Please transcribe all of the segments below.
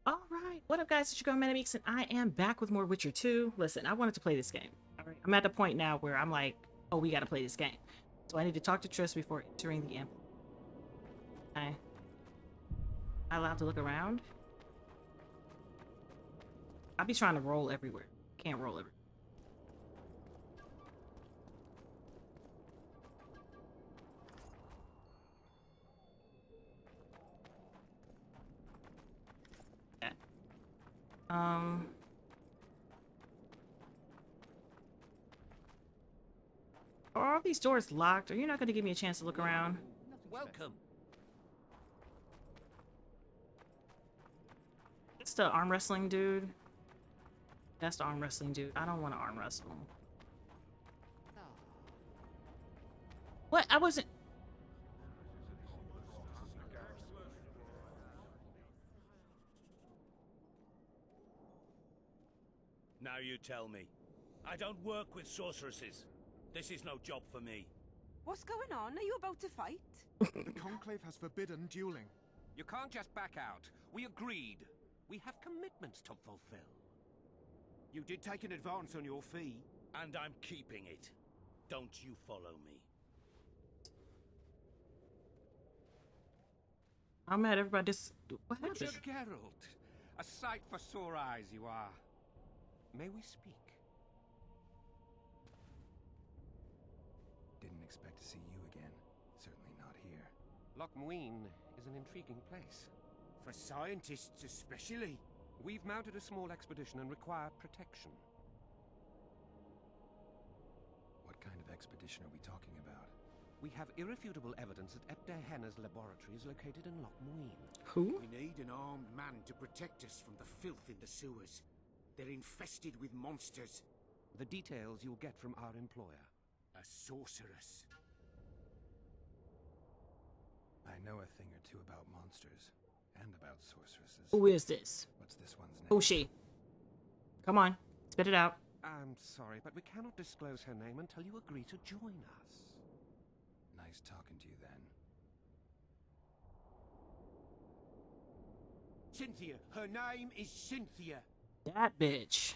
All right, what up, guys? It's your girl ManicMeeks, and I am back with more Witcher 2. Listen, I wanted to play this game. All right, I'm at the point now where I'm like, oh, we got to play this game. So I need to talk to Triss before entering the amp. Am I allowed to look around? I'll be trying to roll everywhere. Can't roll everywhere. Yeah. Um. Are all these doors locked? Are you not going to give me a chance to look around? Welcome. It's the arm wrestling dude. That's the arm wrestling dude. I don't want to arm wrestle. What? I wasn't. Now you tell me. I don't work with sorceresses. This is no job for me. What's going on? Are you about to fight? The Conclave has forbidden dueling. You can't just back out. We agreed. We have commitments to fulfill. You did take an advance on your fee. And I'm keeping it. Don't you follow me. I'm mad everybody just. What happened? Richard Geralt, a sight for sore eyes you are. May we speak? Didn't expect to see you again. Certainly not here. Lochmuin is an intriguing place. For scientists especially. We've mounted a small expedition and require protection. What kind of expedition are we talking about? We have irrefutable evidence that Ebderhenna's laboratory is located in Lochmuin. Who? We need an armed man to protect us from the filth in the sewers. They're infested with monsters. The details you'll get from our employer. A sorceress. I know a thing or two about monsters. And about sorceresses. Who is this? What's this one's name? Who's she? Come on, spit it out. I'm sorry, but we cannot disclose her name until you agree to join us. Nice talking to you then. Cynthia. Her name is Cynthia. That bitch.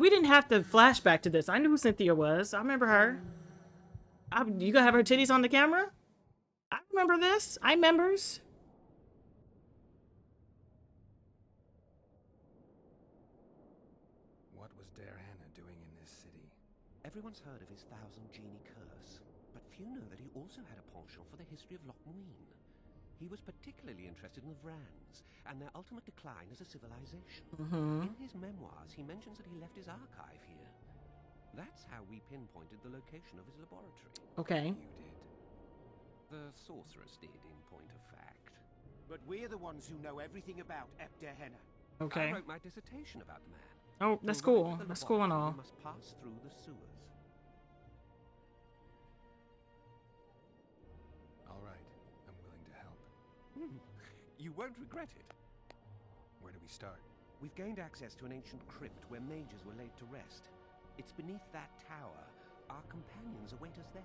We didn't have to flashback to this. I knew who Cynthia was. I remember her. You gonna have her titties on the camera? I remember this. I members. What was Derhanna doing in this city? Everyone's heard of his thousand genie curse, but few know that he also had a penchant for the history of Lochmuin. He was particularly interested in the Vrans and their ultimate decline as a civilization. In his memoirs, he mentions that he left his archive here. That's how we pinpointed the location of his laboratory. Okay. You did. The sorceress did, in point of fact. But we're the ones who know everything about Ebderhenna. Okay. I wrote my dissertation about the man. Oh, that's To arrive cool. at the That's cool and all. laboratory, we must pass through the sewers. All right. I'm willing to help. You won't regret it. Where do we start? We've gained access to an ancient crypt where mages were laid to rest. It's beneath that tower. Our companions await us there.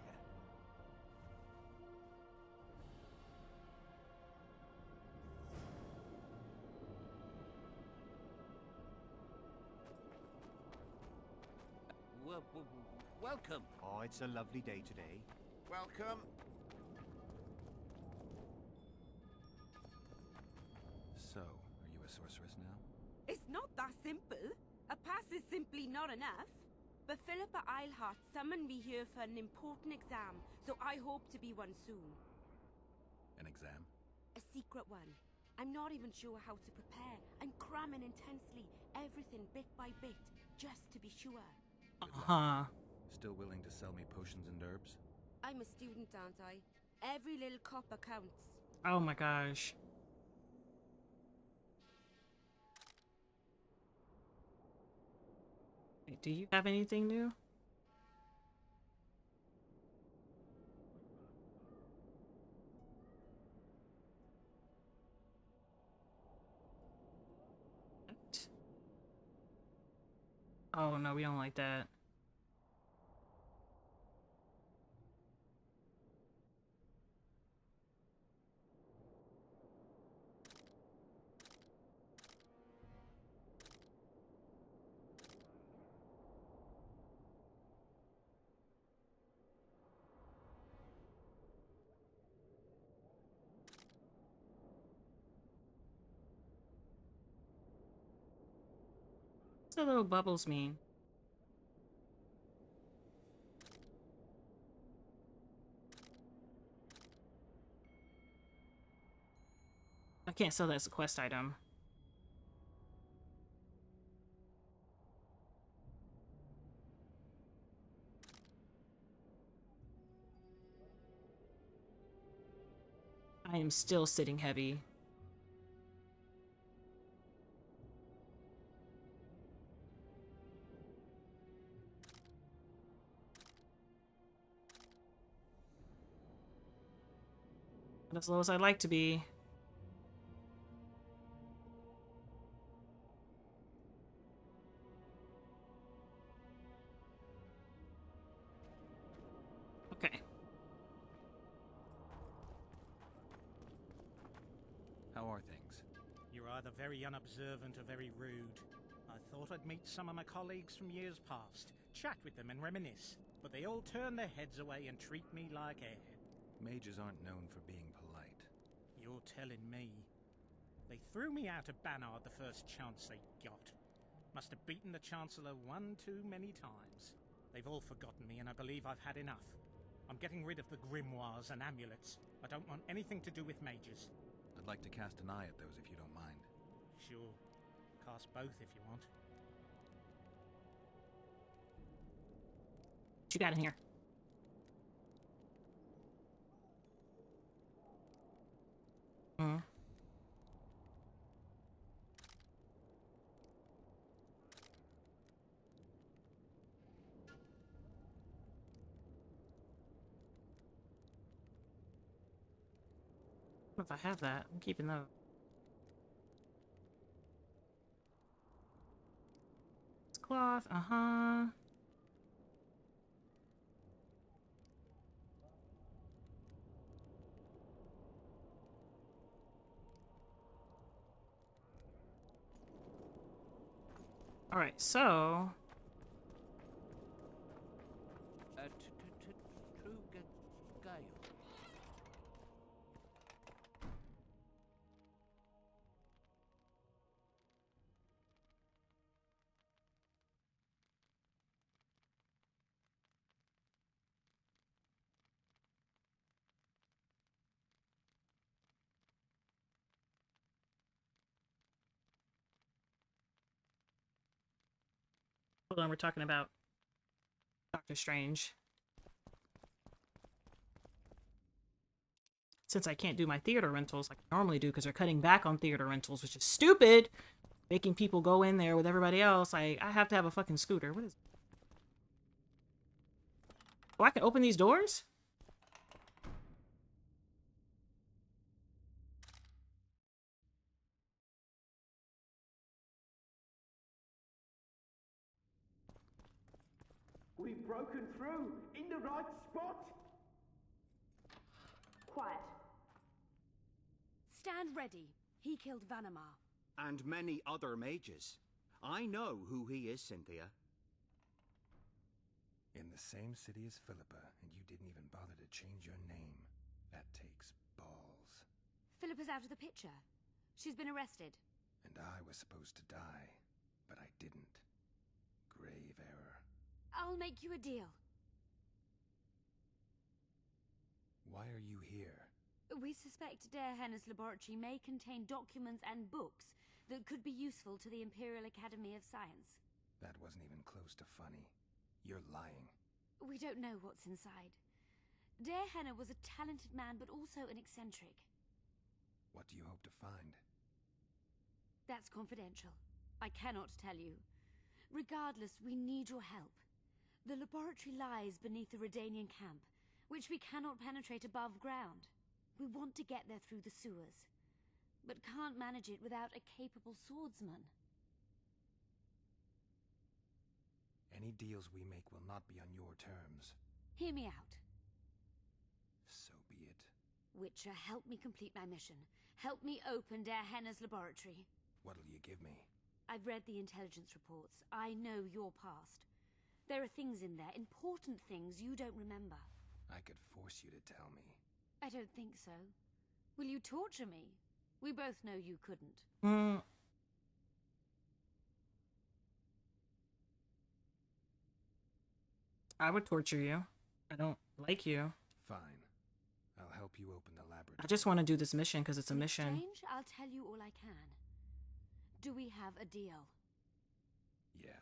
Welcome. Oh, it's a lovely day today. Welcome. So, are you a sorceress now? It's not that simple. A pass is simply not enough. But Philippa Eilhart summoned me here for an important exam, so I hope to be one soon. An exam? A secret one. I'm not even sure how to prepare. I'm cramming intensely, everything bit by bit, just to be sure. Uh-huh. Still willing to sell me potions and herbs? I'm a student, aren't I? Every little copper counts. Oh my gosh. Wait, do you have anything new? What? Oh no, we don't like that. What's the little bubbles mean? I can't sell that as a quest item. I am still sitting heavy. Not as low as I'd like to be. Okay. How are things? You're either very unobservant or very rude. I thought I'd meet some of my colleagues from years past, chat with them and reminisce, but they all turn their heads away and treat me like air. Mages aren't known for being polite. You're telling me. They threw me out of Banard the first chance they got. Must have beaten the Chancellor one too many times. They've all forgotten me and I believe I've had enough. I'm getting rid of the grimoires and amulets. I don't want anything to do with mages. I'd like to cast an eye at those if you don't mind. Sure. Cast both if you want. What you got in here? Hmm. If I have that, I'm keeping those. Cloth, uh-huh. All right, so Gale. hold on, we're talking about Doctor Strange. Since I can't do my theater rentals like I normally do because they're cutting back on theater rentals, which is stupid, making people go in there with everybody else. I have to have a fucking scooter. What is it? Oh, I can open these doors? We've broken through in the right spot. Quiet. Stand ready. He killed Vanamar. And many other mages. I know who he is, Cynthia. In the same city as Philippa, and you didn't even bother to change your name. That takes balls. Philippa's out of the picture. She's been arrested. And I was supposed to die, but I didn't. Grave error. I'll make you a deal. Why are you here? We suspect Dare Henna's laboratory may contain documents and books that could be useful to the Imperial Academy of Science. That wasn't even close to funny. You're lying. We don't know what's inside. Dare Henna was a talented man, but also an eccentric. What do you hope to find? That's confidential. I cannot tell you. Regardless, we need your help. The laboratory lies beneath the Redanian camp, which we cannot penetrate above ground. We want to get there through the sewers, but can't manage it without a capable swordsman. Any deals we make will not be on your terms. Hear me out. So be it. Witcher, help me complete my mission. Help me open Dare Henna's laboratory. What'll you give me? I've read the intelligence reports. I know your past. There are things in there, important things you don't remember. I could force you to tell me. I don't think so. Will you torture me? We both know you couldn't. I would torture you. I don't like you. Fine. I'll help you open the laboratory. I just want to do this mission because it's a In mission. exchange, I'll tell you all I can. Do we have a deal? Yeah.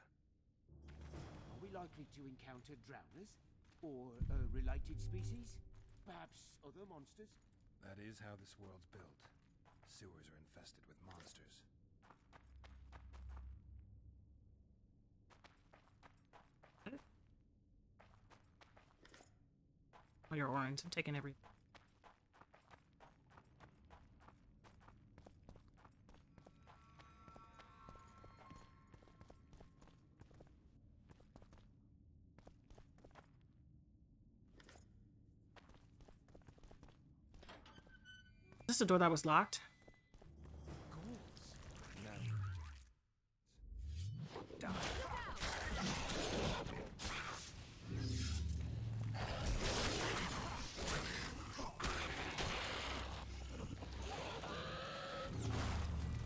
Are we likely to encounter drowners? Or a related species? Perhaps other monsters? That is how this world's built. Sewers are infested with monsters. Oh, you're orange. I'm taking everything. Is this the door that was locked?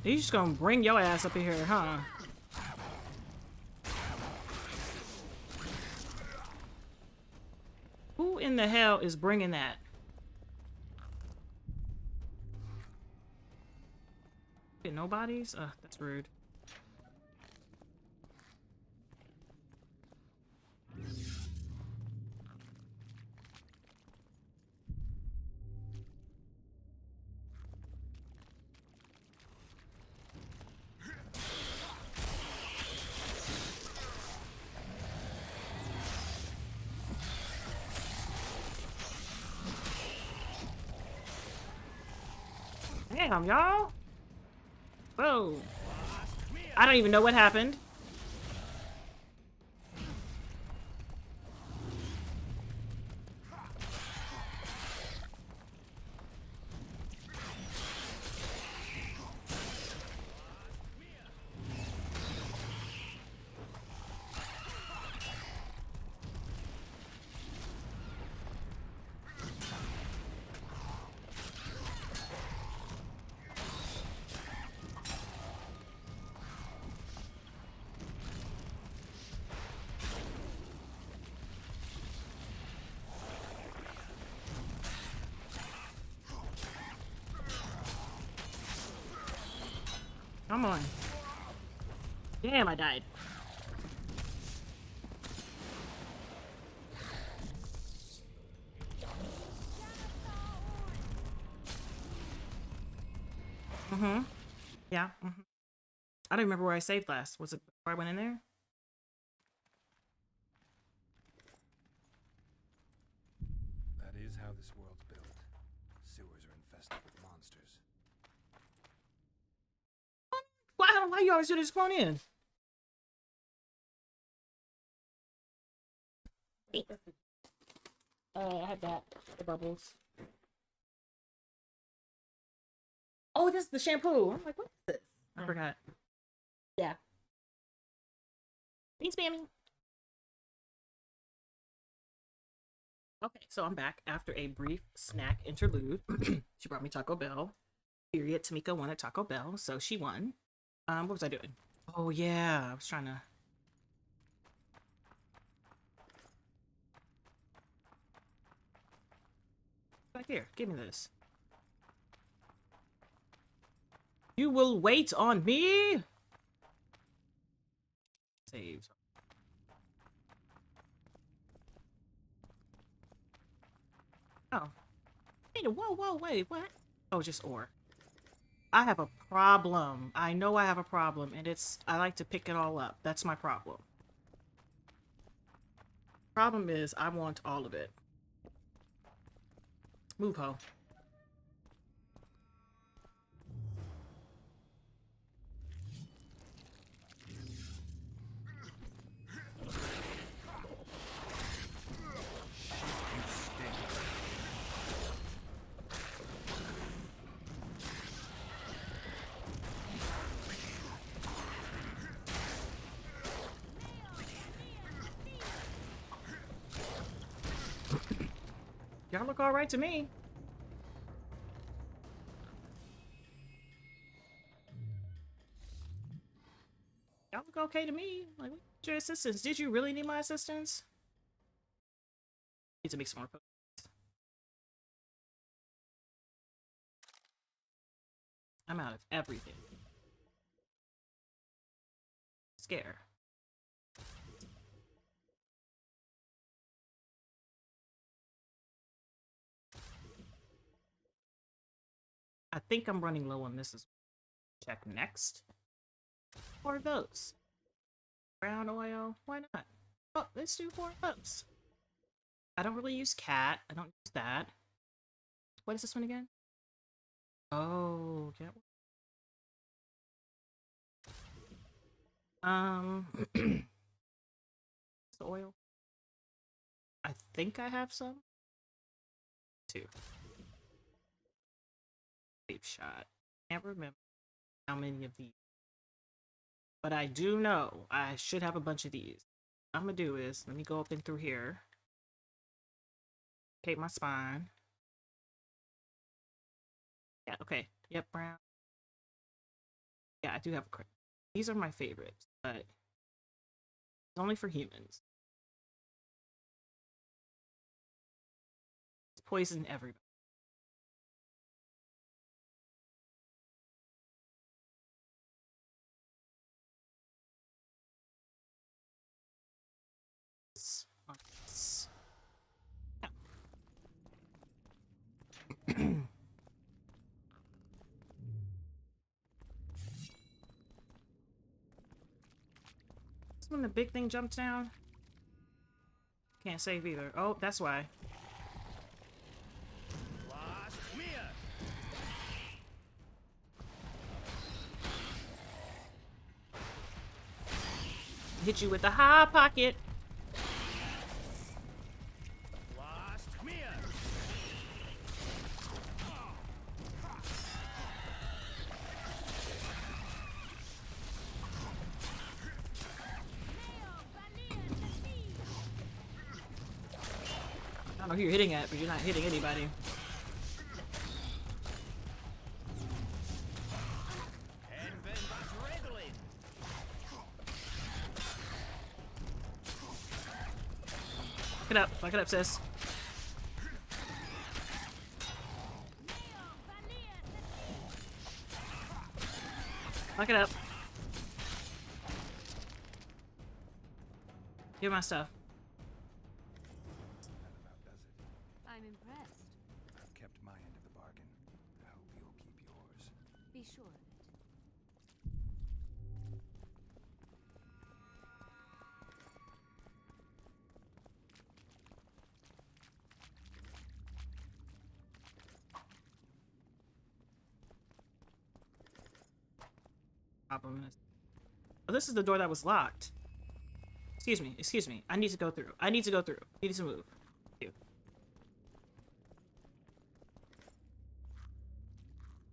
You just gonna bring your ass up in here, huh? Who in the hell is bringing that? Nobodies? Ugh, that's rude. Damn, y'all. Whoa. I don't even know what happened. Come on. Damn, I died. Yeah. I don't remember where I saved last. Was it before I went in there? That is how this world's built. Sewers are infested with monsters. Why you always do this? Come on in. I had that. The bubbles. Oh, this is the shampoo. I'm like, what is this? I forgot. Yeah. Thanks, Spammy. Okay, so I'm back after a brief snack interlude. She brought me Taco Bell. Period. Tamika wanted Taco Bell, so she won. What was I doing? Oh yeah, I was trying to. Right here, give me this. You will wait on me. Save. Oh. Hey, whoa, wait, what? Oh, just ore. I have a problem. I know I have a problem, and I like to pick it all up. That's my problem. Problem is, I want all of it. Move, ho. Y'all look all right to me. Y'all look okay to me. Like, what's your assistance? Did you really need my assistance? Need to make some more potions. I'm out of everything. Scare. I think I'm running low on this as well. Check next. Four of those. Brown oil. Why not? Oh, let's do four of those. I don't really use cat. I don't use that. What is this one again? Oh, get the oil. I think I have some. Two. Vape shot. Can't remember how many of these. But I do know I should have a bunch of these. What I'm gonna do is, let me go up and through here. Okay, my spine. Yeah, okay. Yep, brown. Yeah, I do have a crit. These are my favorites, but it's only for humans. It's poison everybody. Yeah. When the big thing jumps down, can't save either. Oh, that's why. Last mirror. Hit you with the high pocket. Last mirror. I don't know who you're hitting at, but you're not hitting anybody. Fuck it up, sis. Fuck it up. Give my stuff. I'm impressed. I've kept my end of the bargain. I hope you'll keep yours. Be sure of it. Oh, this is the door that was locked. Excuse me. I need to go through. I need to move.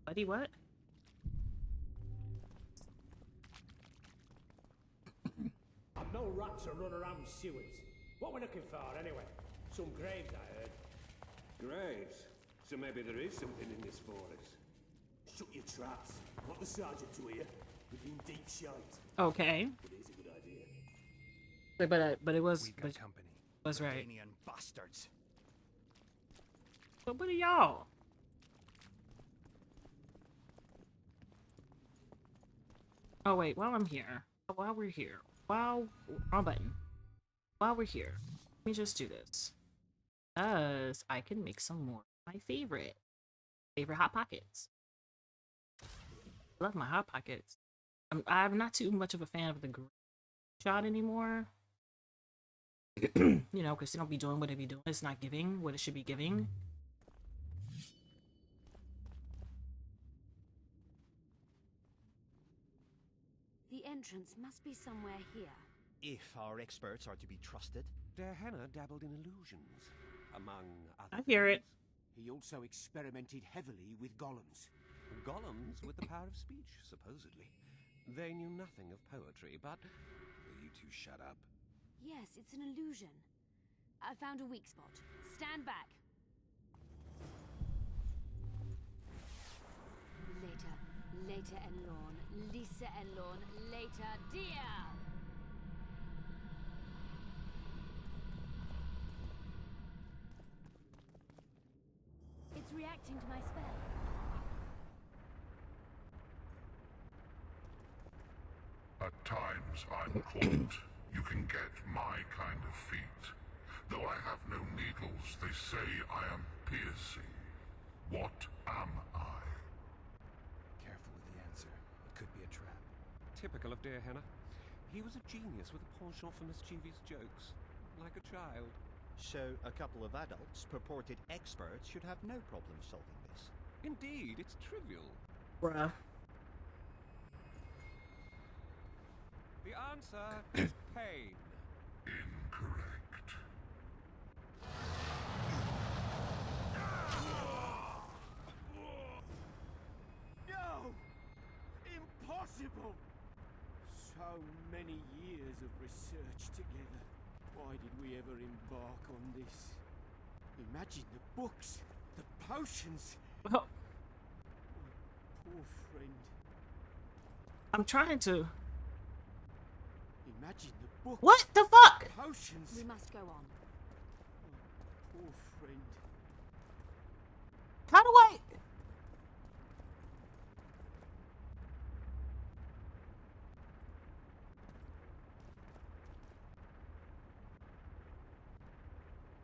Buddy, what? No rats are running around sewers. What we're looking for, anyway? Some graves, I heard. Graves? So maybe there is something in this forest. Shut your traps. Want the sergeant to hear? We've been deep shite. Okay. But it is a good idea. But it was. We've got company. Was right. Albanian bastards. But what are y'all? Oh wait, while we're here, wrong button. While we're here, let me just do this. I can make some more of my favorite Hot Pockets. Love my Hot Pockets. I'm not too much of a fan of the green shot anymore. You know, because they don't be doing what it be doing. It's not giving what it should be giving. The entrance must be somewhere here. If our experts are to be trusted. Hannah dabbled in illusions, among other I hear it. He also experimented heavily with golems. Golems with the power of speech, supposedly. They knew nothing of poetry, but... Will you two shut up? Yes, it's an illusion. I found a weak spot. Stand back. Later Enlorn. Lisa Enlorn. Later, dear! reacting to my spell. At times I'm caught. You can get my kind of feat. Though I have no needles, they say I am piercing. What am I? Careful with the answer. It could be a trap. Typical of dear Hannah. He was a genius with a penchant for mischievous jokes, like a child. So a couple of adults, purported experts, should have no problem solving this. Indeed, it's trivial. Bruh. The answer is pain. Incorrect. No! Impossible! So many years of research together. Why did we ever embark on this? Imagine the books, the potions. Oh, My poor friend. I'm trying to. Imagine the books. What the fuck? Potions. We must go on. My poor friend. How do I?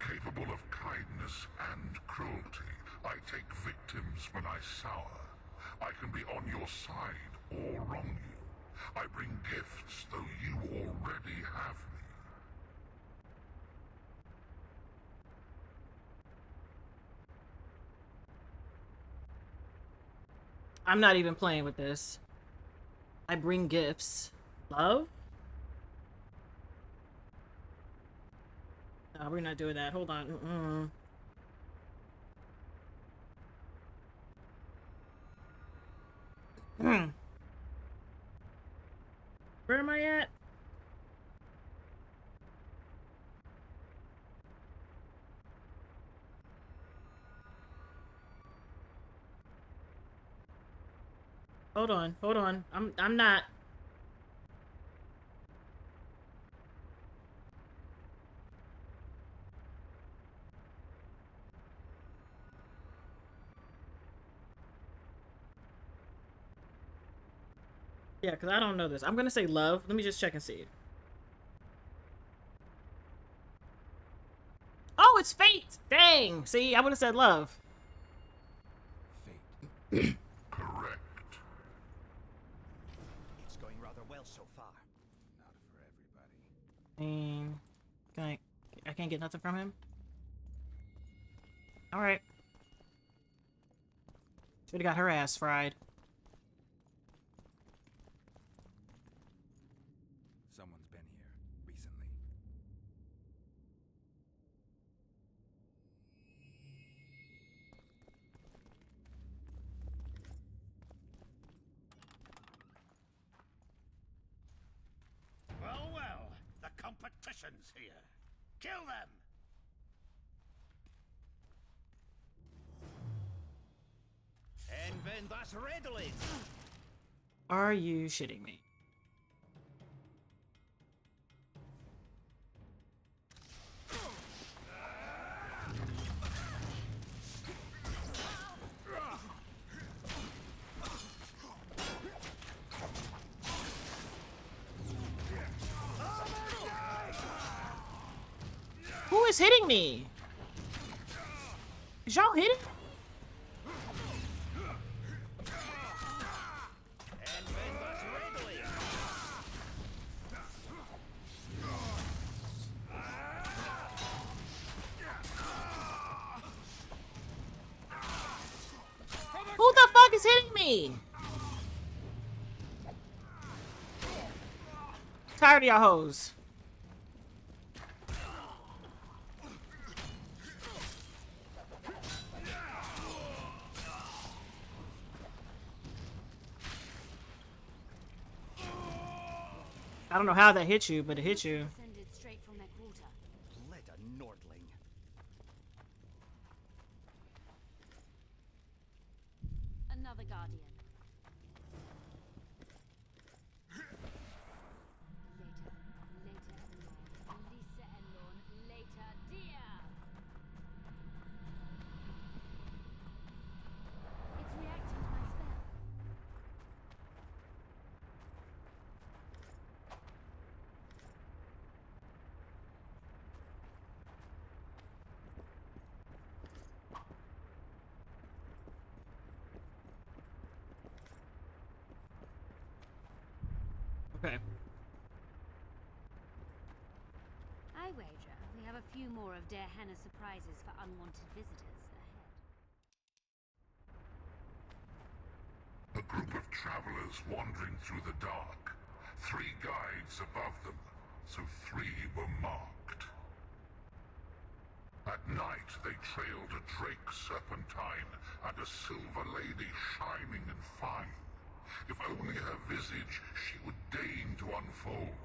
Capable of kindness and cruelty, I take victims when I sour. I can be on your side or wrong you. I bring gifts, though you already have me. I'm not even playing with this. I bring gifts. Love? No, we're not doing that. Hold on. Where am I at? Hold on. I'm not. Yeah, because I don't know this. I'm gonna say love. Let me just check and see. Oh, it's fate! Dang! See, I would have said love. Fate. Correct. It's going rather well so far. Not for everybody. And I can't get nothing from him? Alright. Should've got her ass fried. Someone's been here recently. Well, well, the competition's here. Kill them! And then that's readily. Are you shitting me? Who is hitting me? Is y'all hitting? And then that's readily. Who the fuck is hitting me? Tired of y'all hoes. I don't know how that hit you, but it hit you. Descended straight from their quarter. Let a Nordling. Another guardian. Later, Lisa Elorn, later, dear. have a few more of Der Henna's surprises for unwanted visitors ahead. A group of travelers wandering through the dark. 3 guides above them, so 3 were marked. At night, they trailed a drake serpentine and a silver lady shining and fine. If only her visage she would deign to unfold.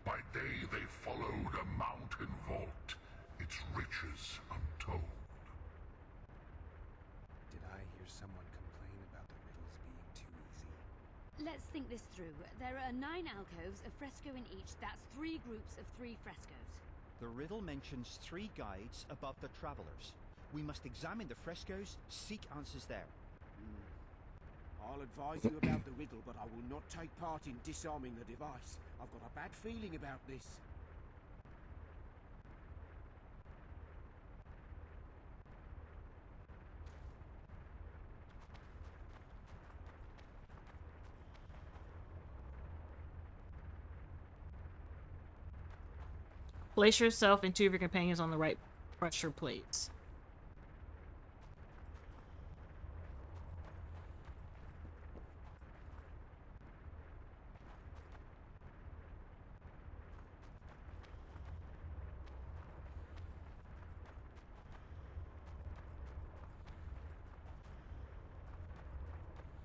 By day they followed a mountain vault, its riches untold. Did I hear someone complain about the riddles being too easy? Let's think this through. There are 9 alcoves, a fresco in each. That's 3 groups of 3 frescoes. The riddle mentions 3 guides above the travelers. We must examine the frescoes, seek answers there. I'll advise you about the riddle, but I will not take part in disarming the device. I've got a bad feeling about this. Place yourself and 2 of your companions on the right pressure plates.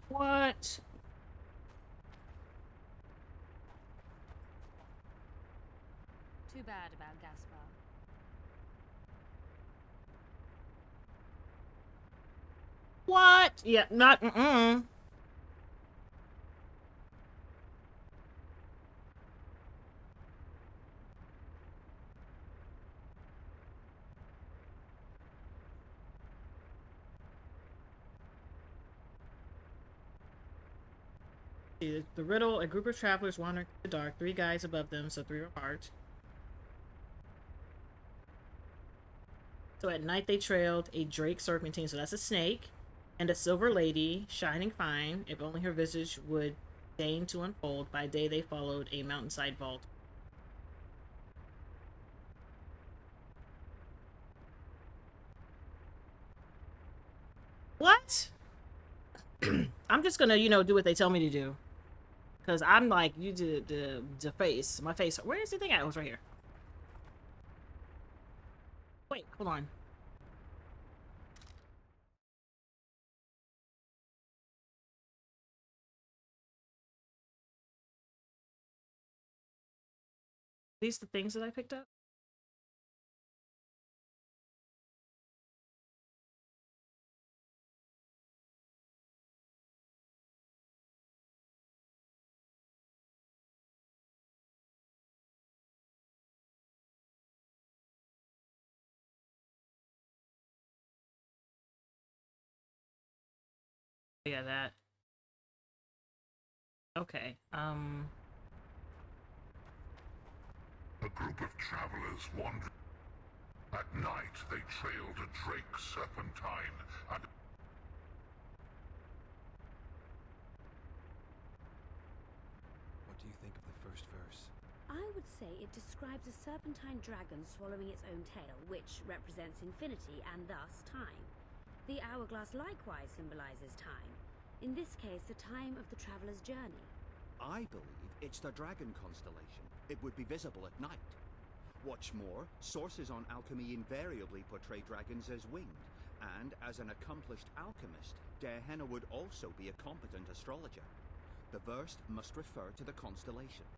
What? Too bad about Gaspar. What? Yeah, not The riddle, a group of travelers wandering in the dark, 3 guides above them, so 3 are marked. So at night they trailed a drake serpentine, so that's a snake, and a silver lady, shining fine, if only her visage would deign to unfold. By day they followed a mountainside vault. What? I'm just gonna, do what they tell me to do. Because I'm like, you did the face. My face. Where is the thing at? Oh, it's right here. Wait, hold on. These the things that I picked up? Yeah, that. Okay. A group of travelers wandered. At night, they trailed a drake serpentine and... What do you think of the first verse? I would say it describes a serpentine dragon swallowing its own tail, which represents infinity and thus time. The hourglass likewise symbolizes time. In this case, the time of the traveler's journey. I believe it's the dragon constellation. It would be visible at night. What's more, sources on alchemy invariably portray dragons as winged, and as an accomplished alchemist, Der Henna would also be a competent astrologer. The verse must refer to the constellation.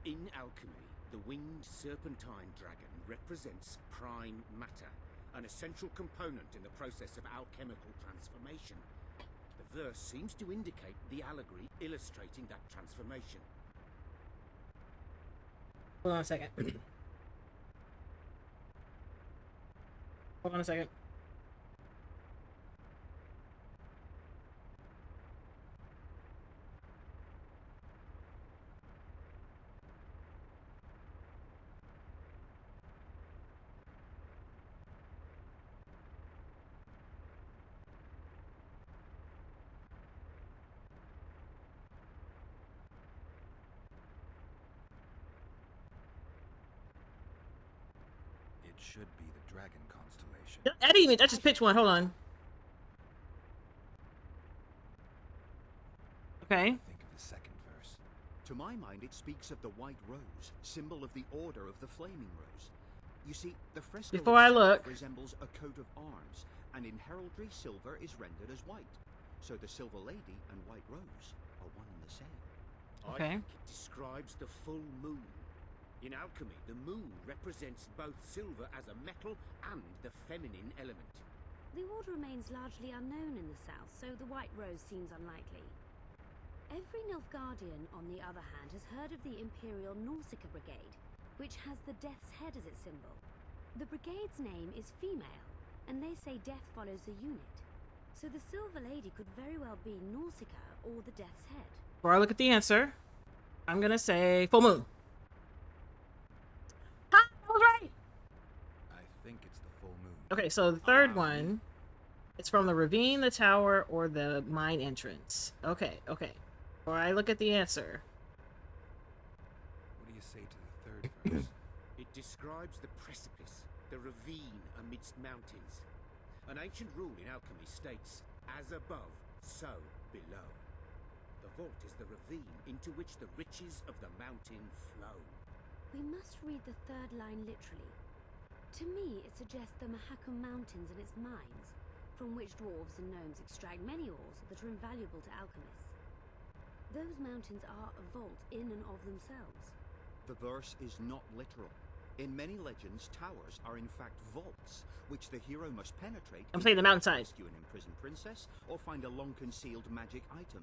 In alchemy, the winged serpentine dragon represents prime matter, an essential component in the process of alchemical transformation. The verse seems to indicate the allegory illustrating that transformation. Hold on a second. Hold on a second. should be the dragon constellation. I didn't even. I just pitched one. Hold on. Okay. Think of the second verse. To my mind, it speaks of the white rose, symbol of the Order of the Flaming Rose. You see, the fresco Before I itself look, resembles a coat of arms, and in heraldry, silver is rendered as white. So the Silver Lady and White Rose are one and the same. Okay. I think it describes the full moon. In alchemy, the moon represents both silver as a metal and the feminine element. The order remains largely unknown in the south, so the White Rose seems unlikely. Every Nilfgaardian, on the other hand, has heard of the Imperial Nausicaa Brigade, which has the Death's Head as its symbol. The brigade's name is female, and they say death follows the unit. So the Silver Lady could very well be Nausicaa or the Death's Head. before I look at the answer, I'm gonna say full moon. Ha! I was right! I think it's the full moon. Okay, so the third one, it's from the ravine, the tower, or the mine entrance. Okay, okay. Before I look at the answer. What do you say to the third verse? It describes the precipice, the ravine amidst mountains. An ancient rule in alchemy states, as above, so below. The vault is the ravine into which the riches of the mountain flow. We must read the third line literally. To me, it suggests the Mahakam Mountains and its mines, from which dwarves and gnomes extract many ores that are invaluable to alchemists. Those mountains are a vault in and of themselves. The verse is not literal. In many legends, towers are in fact vaults, which the hero must penetrate. I'm saying the mountainside. Rescue an imprisoned princess, or find a long-concealed magic item.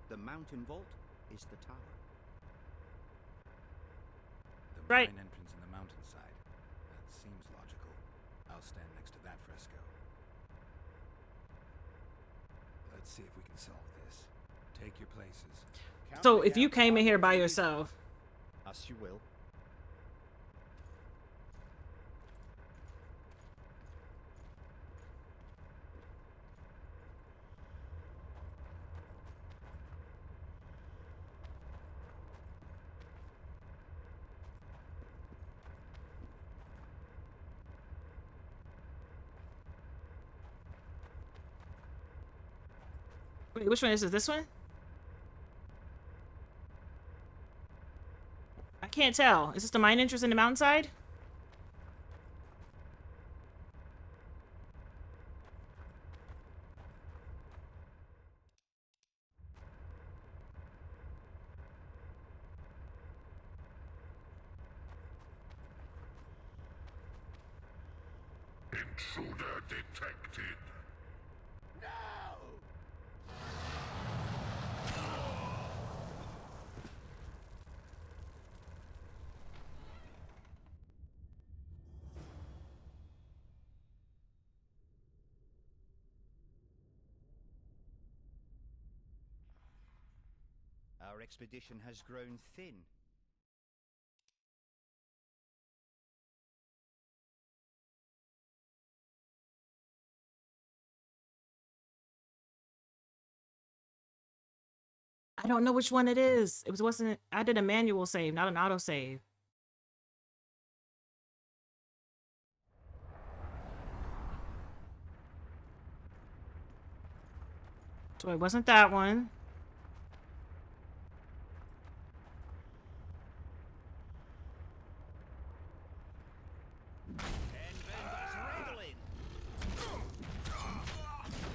The mountain vault is the tower. The Right. mine entrance in the mountainside. That seems logical. I'll stand next to that fresco. Let's see if we can solve this. Take your places. So if you came in here by yourself, As you will. wait, which one is it? This one? I can't tell. Is this the mine entrance in the mountainside? Intruder detected. Our expedition has grown thin. I don't know which one it is. It wasn't. I did a manual save, not an auto save. So it wasn't that one.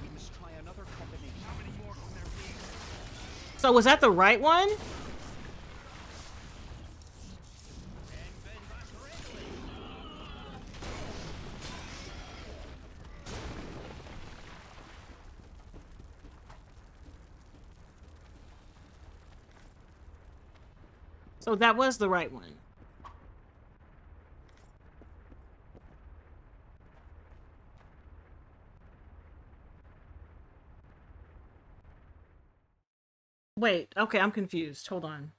We must try another combination. How many more can there be? So was that the right one? So that was the right one. Wait, okay, I'm confused. Hold on.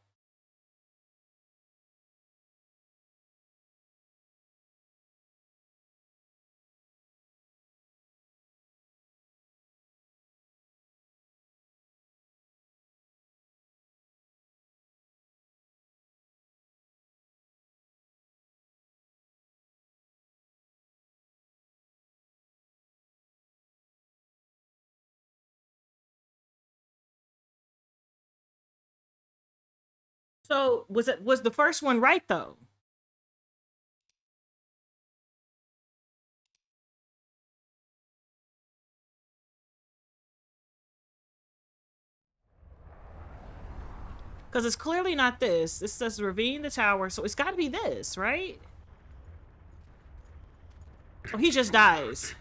So was the first one right though? Because it's clearly not this. This says ravine the tower, so it's got to be this, right? So he just dies.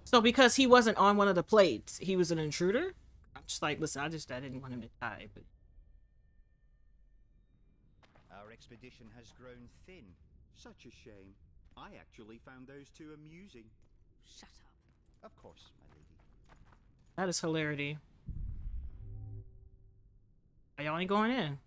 So because he wasn't on one of the plates, he was an intruder? I'm just like, listen, I didn't want him to die, but Our expedition has grown thin. Such a shame. I actually found those two amusing. Shut up. Of course, my lady. that is hilarity. Y'all ain't going in.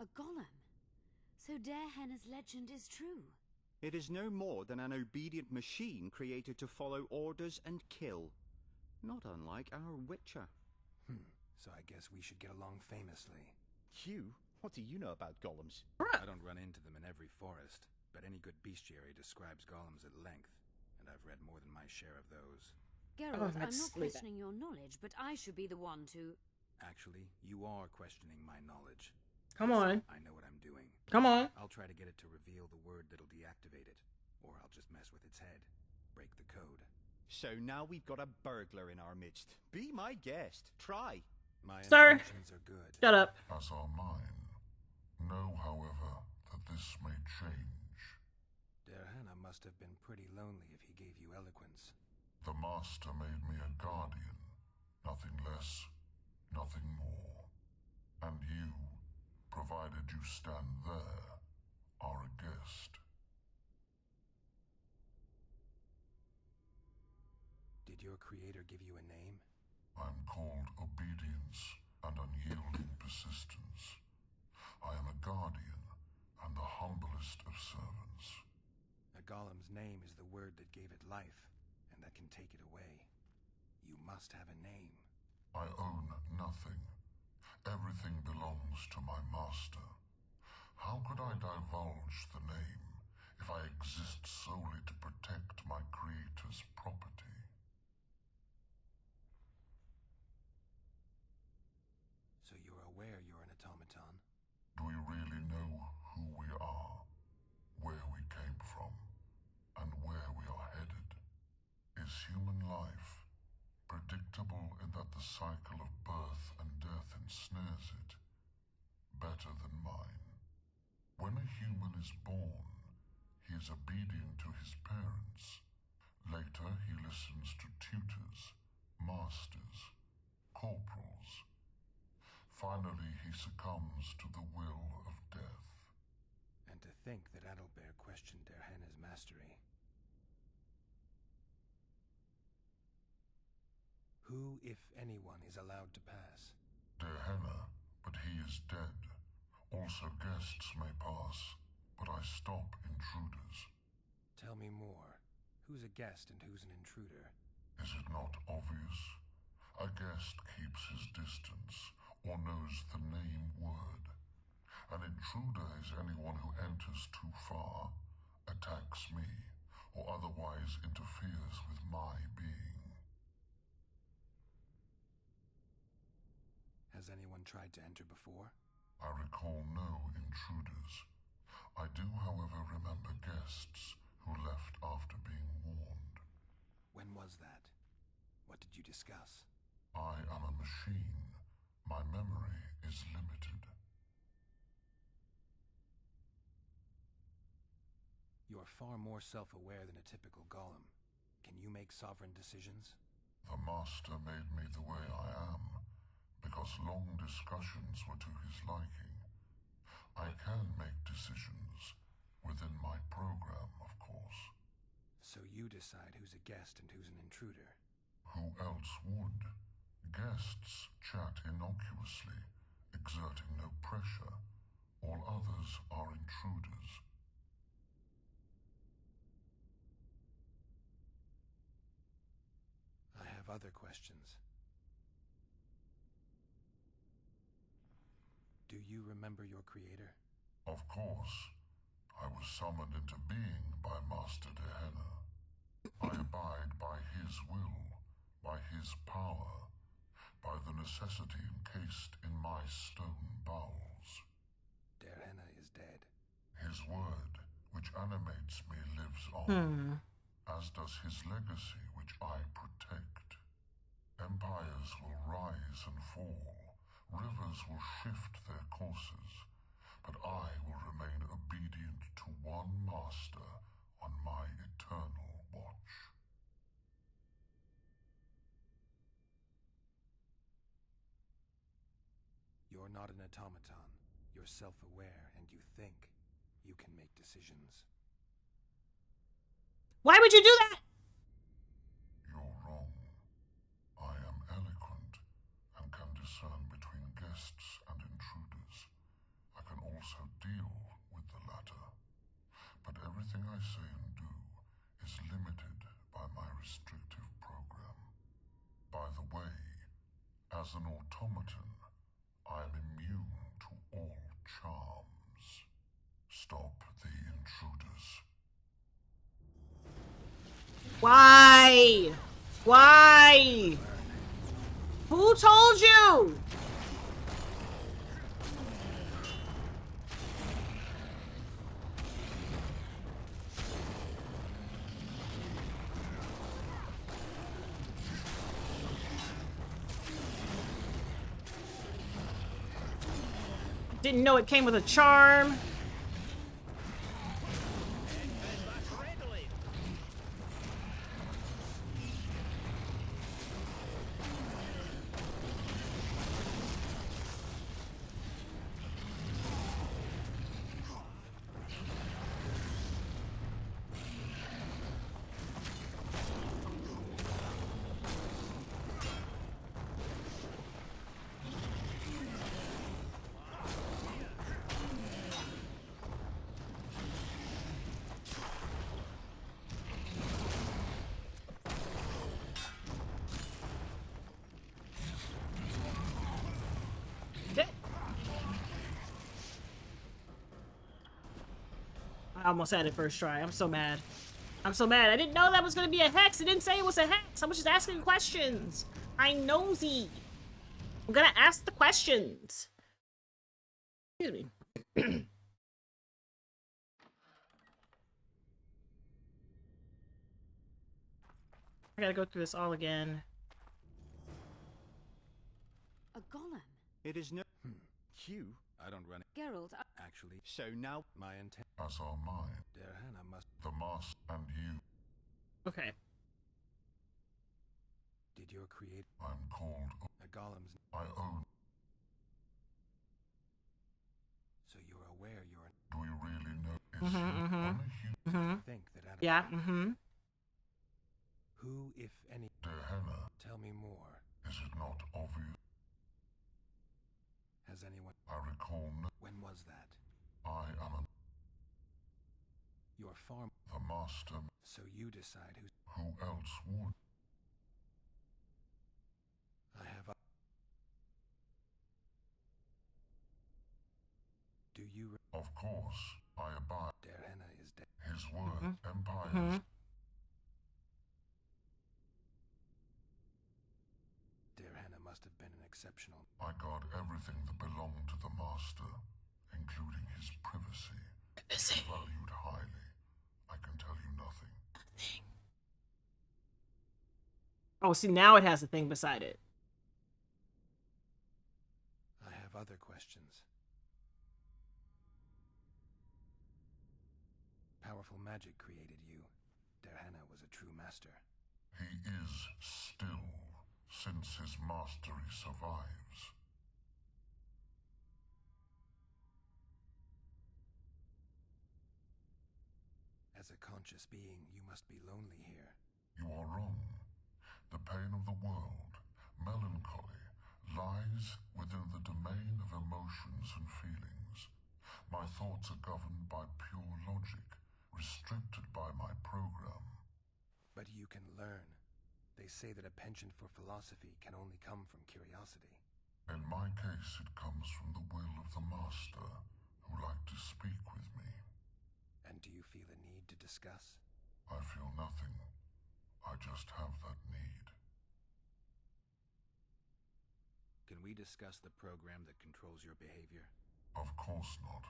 A golem. So Darehenna's legend is true. It is no more than an obedient machine created to follow orders and kill. Not unlike our Witcher. So I guess we should get along famously. You? What do you know about golems? I don't run into them in every forest, but any good bestiary describes golems at length, and I've read more than my share of those. Geralt, I'm not questioning your knowledge, but I should be the one to... Actually, you are questioning my knowledge. Come on. I know what I'm doing. Come on. I'll try to get it to reveal the word that'll deactivate it, or I'll just mess with its head. Break the code. So now we've got a burglar in our midst. Be my guest. Try. My Sir, intentions are good. Shut up. As are mine. Know, however, that this may change. Darehenna must have been pretty lonely if he gave you eloquence. The Master made me a guardian. Nothing less, nothing more. And you, provided you stand there, are a guest. Did your creator give you a name? I'm called obedience and unyielding persistence. I am a guardian and the humblest of servants. A golem's name is the word that gave it life, and that can take it away. You must have a name. I own nothing. Everything belongs to my master. How could I divulge the name if I exist solely to protect my creator's property? So you're aware you're an automaton? Do we really know who we are, where we came from, and where we are headed? Is human life predictable in that the cycle of birth and death ensnares it? Better than mine. When a human is born, he is obedient to his parents. Later, he listens to tutors, masters, corporals. Finally, he succumbs to the will of death. And to think that Adalbert questioned Darehenna's mastery. Who, if anyone, is allowed to pass? Darehenna, but he is dead. Also guests may pass, but I stop intruders. Tell me more. Who's a guest and who's an intruder? Is it not obvious? A guest keeps his distance, or knows the name word. An intruder is anyone who enters too far, attacks me, or otherwise interferes with my being. Has anyone tried to enter before? I recall no intruders. I do, however, remember guests who left after being warned. When was that? What did you discuss? I am a machine. My memory is limited. You are far more self-aware than a typical golem. Can you make sovereign decisions? The Master made me the way I am, because long discussions were to his liking. I can make decisions, within my program, of course. So you decide who's a guest and who's an intruder? Who else would? Guests chat innocuously, exerting no pressure. All others are intruders. other questions. Do you remember your creator? Of course. I was summoned into being by Master Dehenna. I abide by his will, by his power, by the necessity encased in my stone bowels. Dehenna is dead. His word, which animates me, lives on, as does his legacy, which I protect. Empires will rise and fall, rivers will shift their courses, but I will remain obedient to one master on my eternal watch. You're not an automaton. You're self-aware, and you think you can make decisions. Why would you do that? You're wrong. I am eloquent and can discern between guests and intruders. I can also deal with the latter. But everything I say and do is limited by my restrictive program. By the way, as an automaton, I am immune to all charms. Stop the intruders. Why? Why? Who told you? Didn't know it came with a charm. I almost had it first try. I'm so mad. I'm so mad. I didn't know that was going to be a hex. It didn't say it was a hex. I was just asking questions. I'm nosy. I'm going to ask the questions. Excuse me. I gotta go through this all again. A golem? It is no... Q? I don't run it. Geralt, Actually, So now... my intent... As are mine, Dehenna must... the master and you. Okay. Did your creator... I'm called... A golem's... I own. So you're aware you're... Do we really know? Is Think that... Yeah, Who, if any... Dehenna, Tell me more. is it not obvious? Has anyone... I recall no... When was that? I am a... Your farm... the master. So you decide who... Who else would? I have... Do you... Of course, I abide. Dehenna is dead. His word, empires. Dehenna must have been an exceptional... I guard everything that belonged to the master, including his privacy. Valued highly. I can tell you nothing. Oh, see, now it has a thing beside it. I have other questions. Powerful magic created you. Dehenna was a true master. He is still, since his mastery survives. As a conscious being, you must be lonely here. You are wrong. The pain of the world, melancholy, lies within the domain of emotions and feelings. My thoughts are governed by pure logic, restricted by my program. But you can learn. They say that a penchant for philosophy can only come from curiosity. In my case, it comes from the will of the Master, who liked to speak with me. And do you feel a need to discuss? I feel nothing. I just have that need. Can we discuss the program that controls your behavior? Of course not.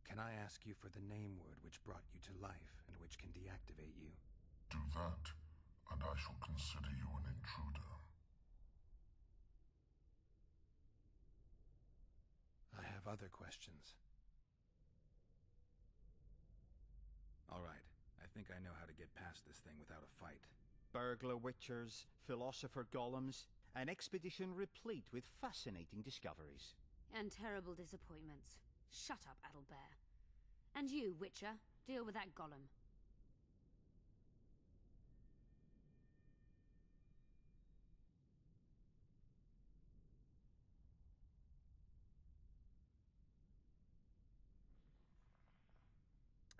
Can I ask you for the name word which brought you to life and which can deactivate you? Do that, and I shall consider you an intruder. I have other questions. All right, I think I know how to get past this thing without a fight. Burglar witchers, philosopher golems, an expedition replete with fascinating discoveries. And terrible disappointments. Shut up, Adelbear. And you, Witcher, deal with that golem.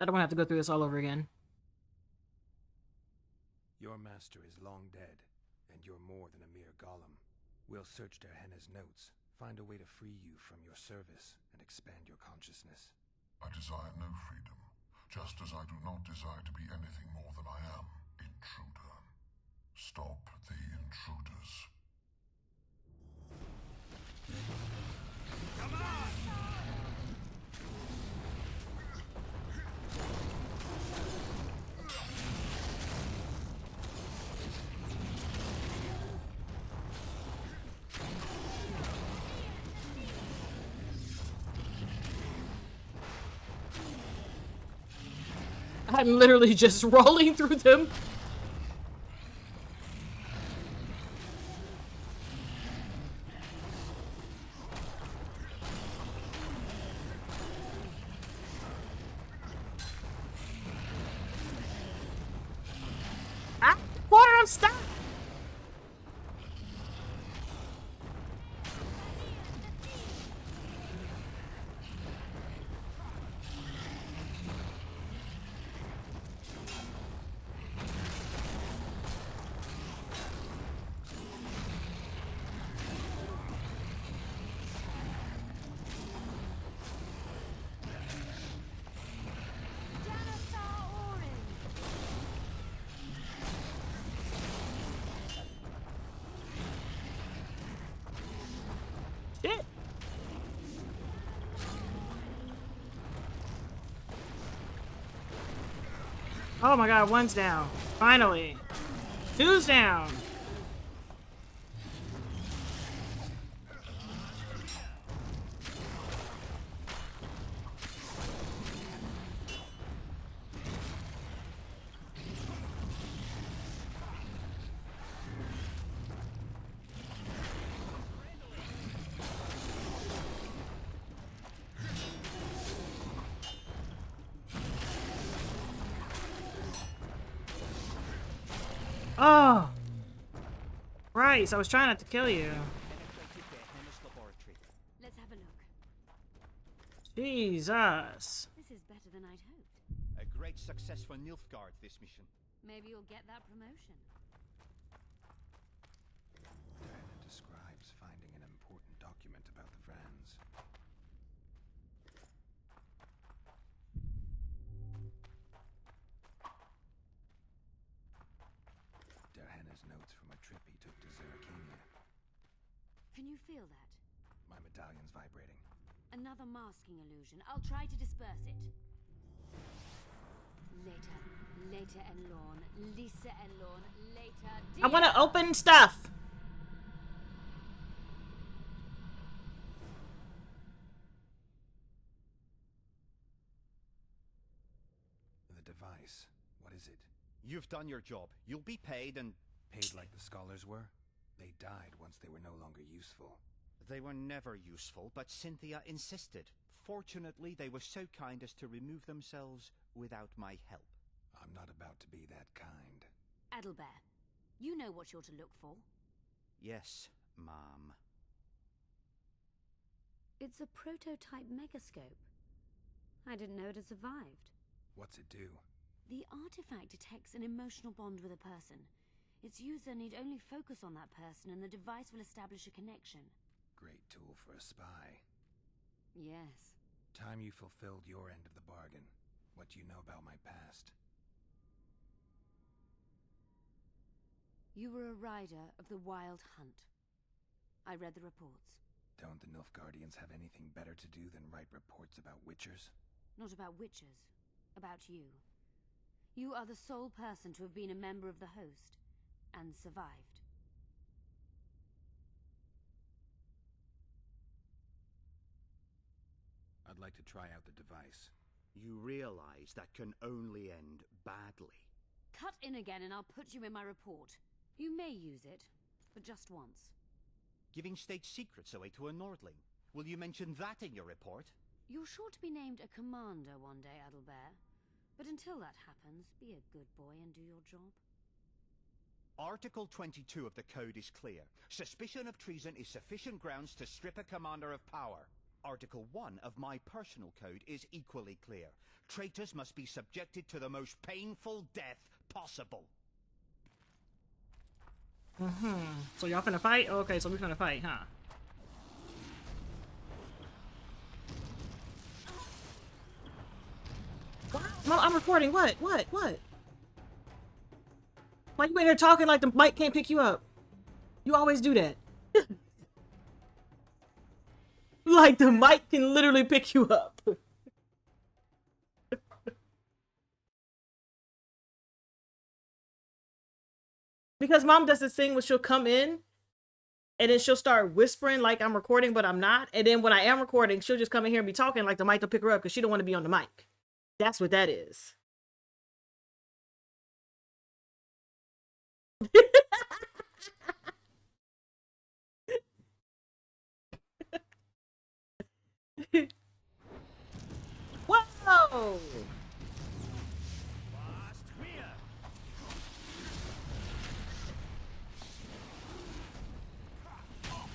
I don't want to have to go through this all over again. Your master is long dead, and you're more than a mere golem. We'll search Derhenna's notes, find a way to free you from your service, and expand your consciousness. I desire no freedom, just as I do not desire to be anything more than I am, intruder. Stop the intruders. Come on! I'm literally just rolling through them. Ah, water, I'm stuck. Shit. Oh my god, one's down. Finally. Two's down. Oh. Christ, I was trying not to kill you. Let's have a look. Jesus. This is better than I'd hoped. A great success for Nilfgaard, this mission. Maybe you'll get that promotion. Derhenna describes finding an important document about the Vrans. Derhenna's notes from a trip he took to Zerrikania. Can you feel that? My medallion's vibrating. Another masking illusion. I'll try to disperse it. Later and Lorn. Lisa and Lorn. Later. I want to open stuff. The device. What is it? You've done your job. You'll be paid and... Paid like the scholars were? They died once they were no longer useful. They were never useful, but Cynthia insisted. Fortunately, they were so kind as to remove themselves without my help. I'm not about to be that kind. Adelbear, you know what you're to look for. Yes, Mom. It's a prototype megascope. I didn't know it had survived. What's it do? The artifact detects an emotional bond with a person. Its user need only focus on that person and the device will establish a connection. Great tool for a spy. Yes. Time you fulfilled your end of the bargain. What do you know about my past? You were a rider of the Wild Hunt. I read the reports. Don't the Nilfgaardians have anything better to do than write reports about witchers? Not about witches. About you. You are the sole person to have been a member of the host, and survived. I'd like to try out the device. You realize that can only end badly. Cut in again and I'll put you in my report. You may use it, but just once. Giving state secrets away to a Nordling. Will you mention that in your report? You're sure to be named a commander one day, Adalbert. But until that happens, be a good boy and do your job. Article 22 of the Code is clear. Suspicion of treason is sufficient grounds to strip a commander of power. Article 1 of my personal code is equally clear. Traitors must be subjected to the most painful death possible. So y'all finna fight? Okay, so we finna fight, huh? What? Mom, I'm recording. What? What? Why you in here talking like the mic can't pick you up? You always do that. Like the mic can literally pick you up. Because mom does this thing where she'll come in and then she'll start whispering like I'm recording, but I'm not. And then when I am recording, she'll just come in here and be talking like the mic will pick her up because she don't want to be on the mic. That's what that is. Whoa!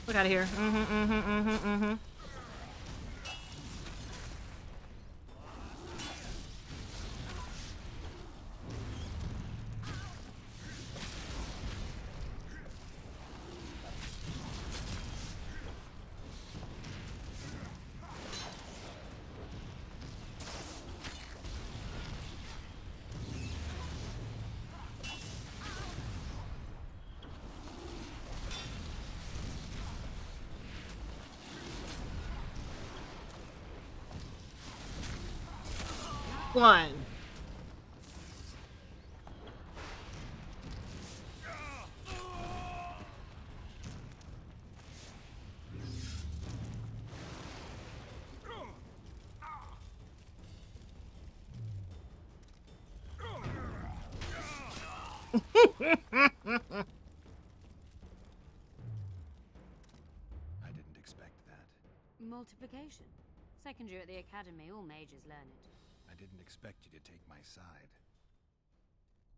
Look out of here. One. I didn't expect that. Multiplication. Second year at the academy, all mages learn it. I didn't expect you to take my side.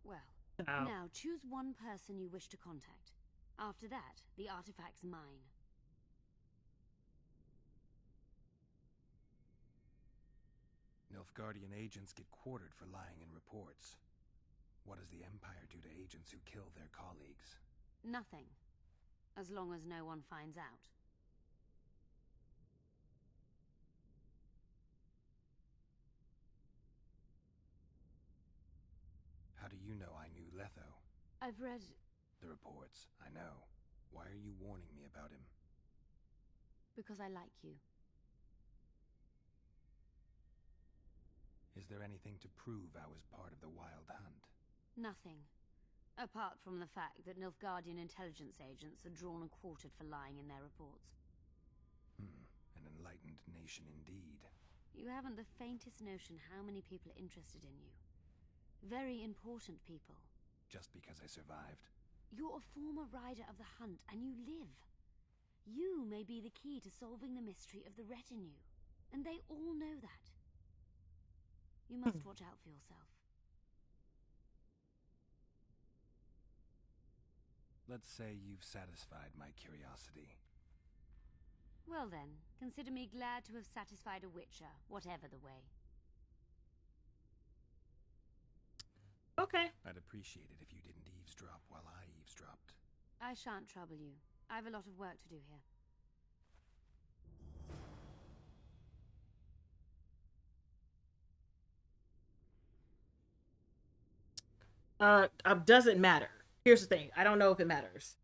Well, Oh. now choose one person you wish to contact. After that, the artifact's mine. Nilfgaardian agents get quartered for lying in reports. What does the Empire do to agents who kill their colleagues? Nothing. As long as no one finds out. How do you know I knew Letho? I've read... The reports, I know. Why are you warning me about him? because I like you. Is there anything to prove I was part of the Wild Hunt? Nothing. Apart from the fact that Nilfgaardian intelligence agents are drawn and quartered for lying in their reports. An enlightened nation indeed. You haven't the faintest notion how many people are interested in you. Very important people. Just because I survived? You're a former rider of the hunt, and you live. You may be the key to solving the mystery of the retinue, and they all know that. You must watch out for yourself. Let's say you've satisfied my curiosity. Well then, consider me glad to have satisfied a witcher, whatever the way. Okay. I'd appreciate it if you didn't eavesdrop while I eavesdropped. I shan't trouble you. I have a lot of work to do here. Doesn't matter. Here's the thing. I don't know if it matters.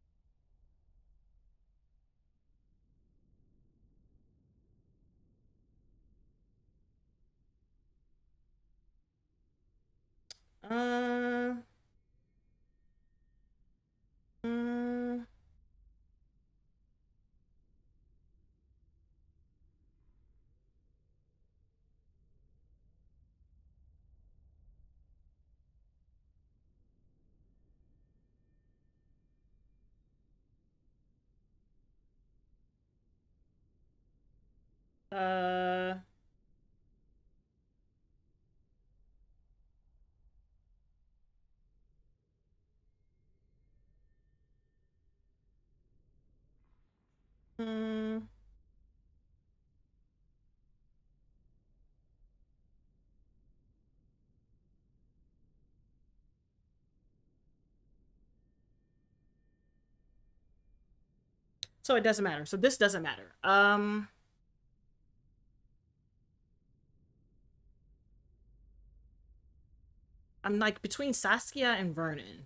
Uh, mm, uh, mm, so it doesn't matter. So this doesn't matter. I'm like between Saskia and Vernon.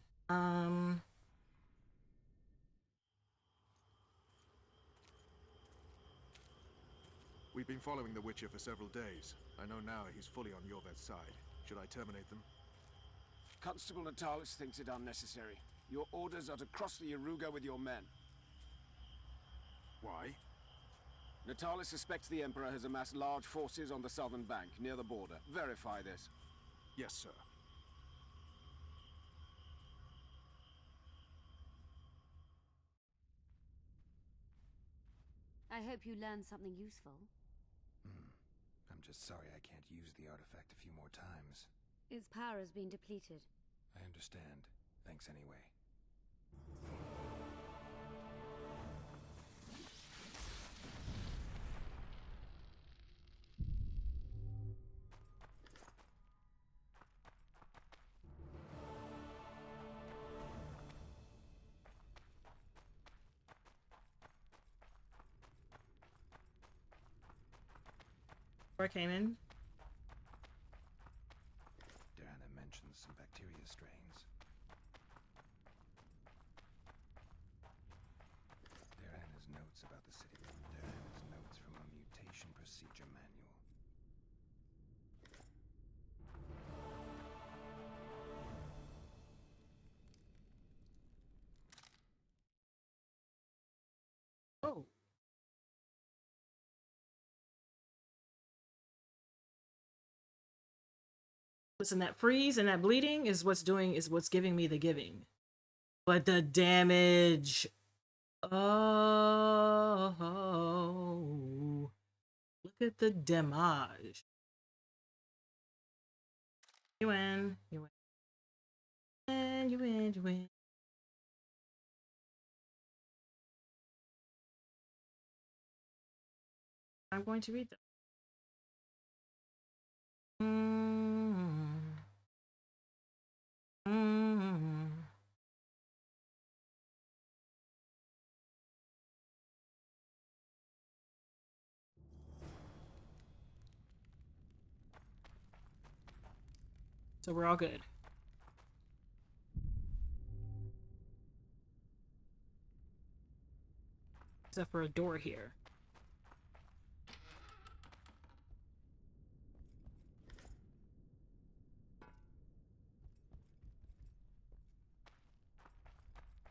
We've been following the Witcher for several days. I know now he's fully on Yorvet's side. Should I terminate them? Constable Natalis thinks it unnecessary. Your orders are to cross the Yaruga with your men. Why? Natalis suspects the Emperor has amassed large forces on the southern bank, near the border. Verify this. Yes, sir. I hope you learned something useful. I'm just sorry I can't use the artifact a few more times. Its power has been depleted. I understand. Thanks anyway. Where I came in. Diana mentions some bacteria strains. Diana's notes about the city. Diana's notes from a mutation procedure manual. Oh. Listen, that freeze and that bleeding is what's giving me the giving. But the damage. Oh. Look at the damage. You win. You win. And you win. You win. I'm going to read them. So we're all good. Except for a door here.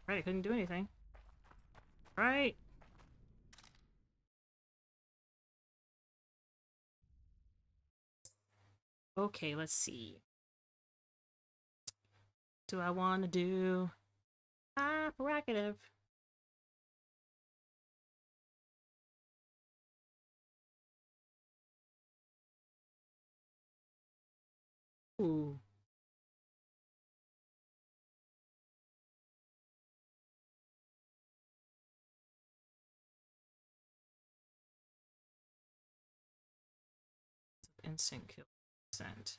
Right, I couldn't do anything. Right. Okay, let's see. Do I want to do prerogative? Ooh. Instant kill percent.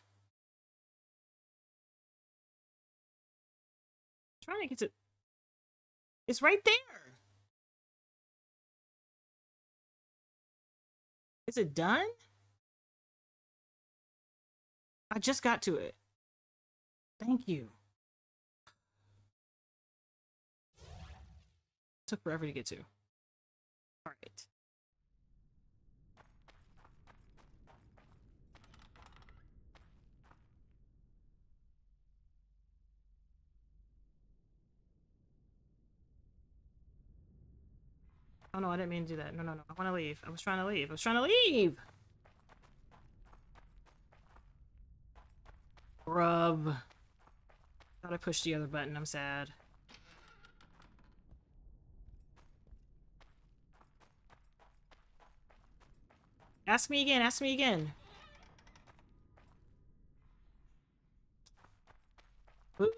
trying to get to... It's right there! Is it done? I just got to it. Thank you. Took forever to get to. Alright. Oh no, I didn't mean to do that. No, no, no. I want to leave. I was trying to leave. I was trying to leave! Grub. Thought I pushed the other button. I'm sad. Ask me again. Ask me again. Ooh.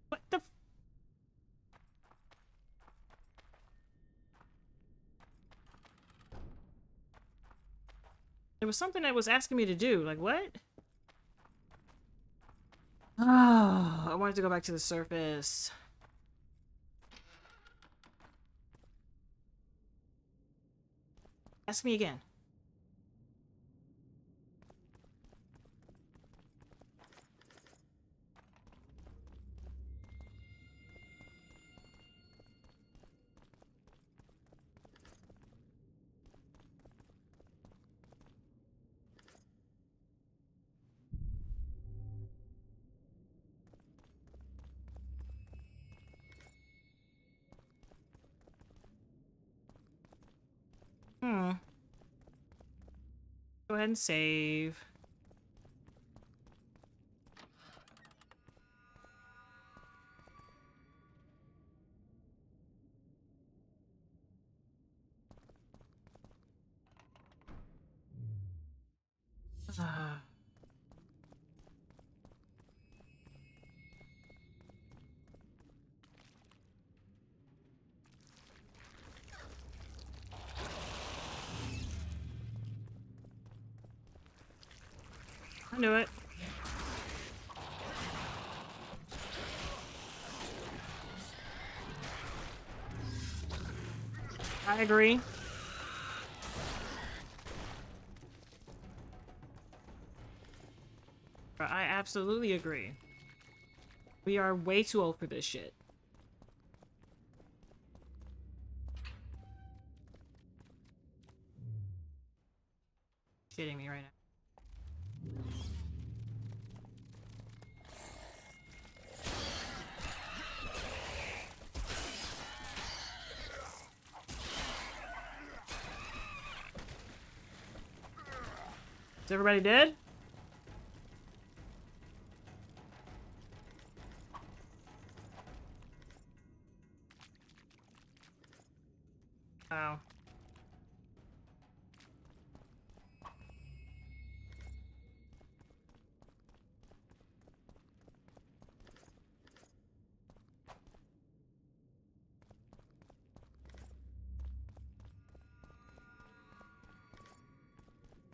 What the f— There was something that was asking me to do. Like, what? Oh, I wanted to go back to the surface. Ask me again. Go ahead and save. I knew it. I agree. I absolutely agree. We are way too old for this shit. Shitting me right now. Is everybody dead? Oh.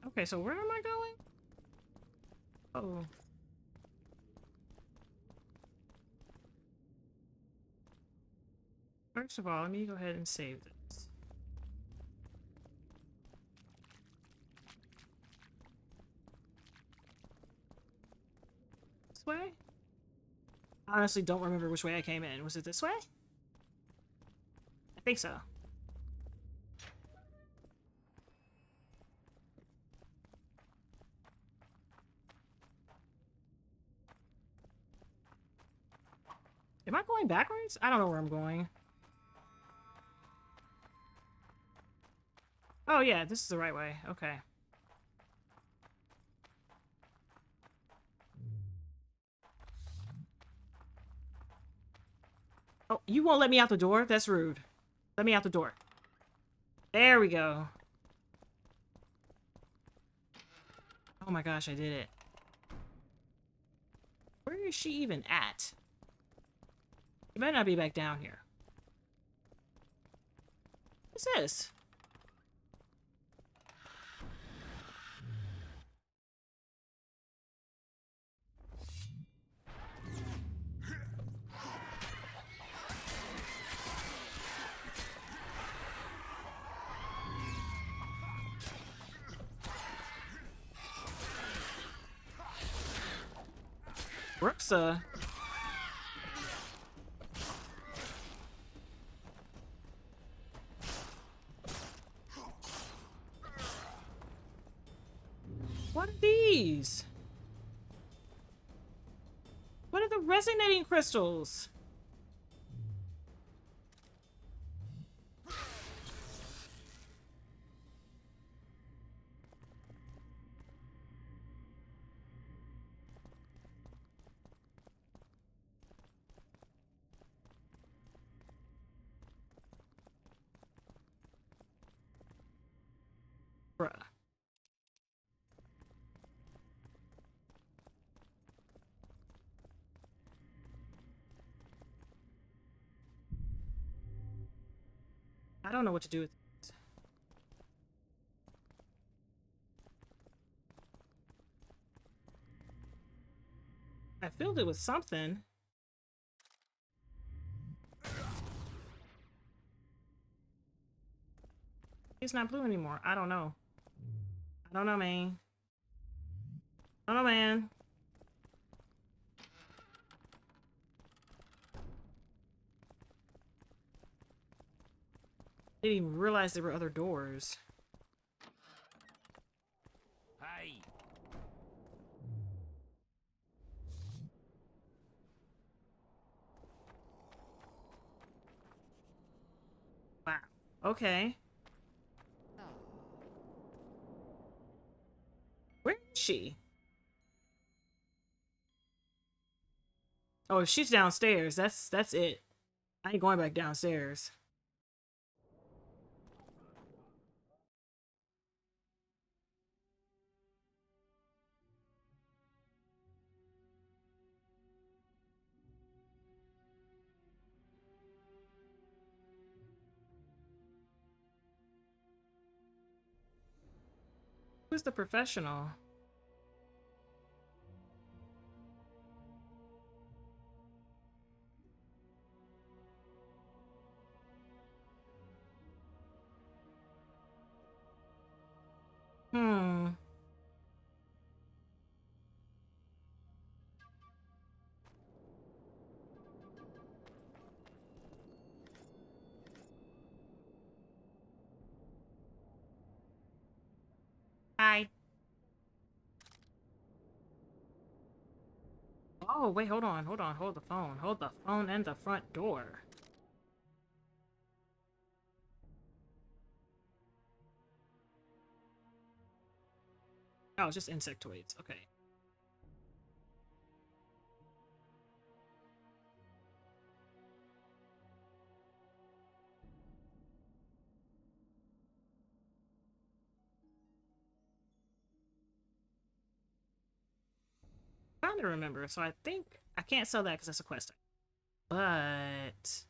Okay, so where am I going? Oh. First of all, let me go ahead and save this. This way? I honestly don't remember which way I came in. Was it this way? I think so. Am I going backwards? I don't know where I'm going. Oh yeah, this is the right way. Okay. Oh, you won't let me out the door? That's rude. Let me out the door. There we go. Oh my gosh, I did it. Where is she even at? She might not be back down here. What's this? Ruxa. What are these? What are the resonating crystals? Bruh. I don't know what to do with this. I filled it with something. It's not blue anymore. I don't know. I don't know, man. I don't know, man. Didn't even realize there were other doors. Hey! Wow. Okay. Where is she? Oh, if she's downstairs, that's it. I ain't going back downstairs. Who's the professional? Hmm. Hi. Oh, wait, hold on, hold on, hold the phone. Hold the phone and the front door. Oh, it's just insectoids. Okay. Trying to remember, so I think I can't sell that because that's a quest. But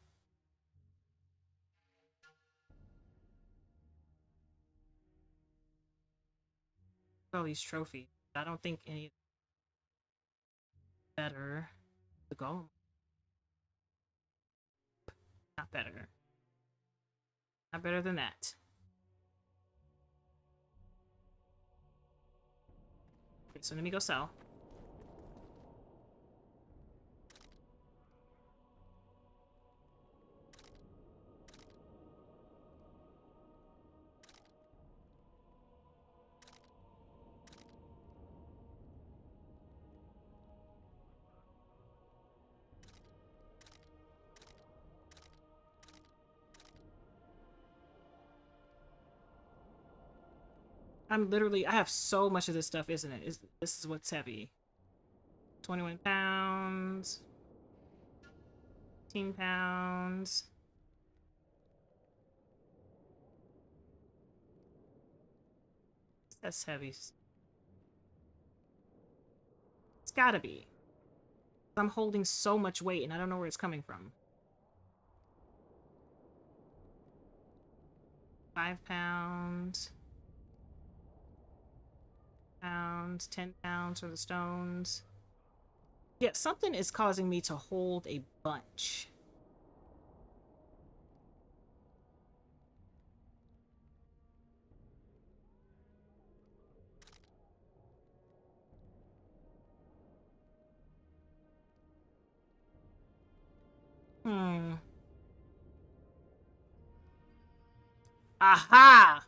all these trophies. I don't think any better. The golem. Not better. Not better than that. Okay, so let me go sell. I have so much of this stuff, isn't it? This is what's heavy. 21 pounds. 15 pounds. That's heavy. It's gotta be. I'm holding so much weight and I don't know where it's coming from. 5 pounds. 10 pounds for the stones. Yeah, something is causing me to hold a bunch. Aha!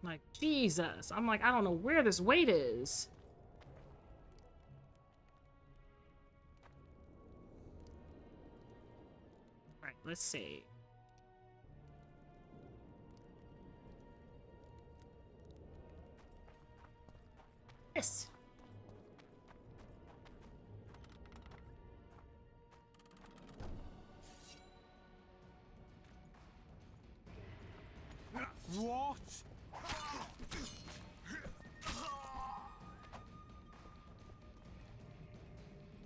Like, Jesus. I'm like, I don't know where this weight is. Right, let's see. Yes. What?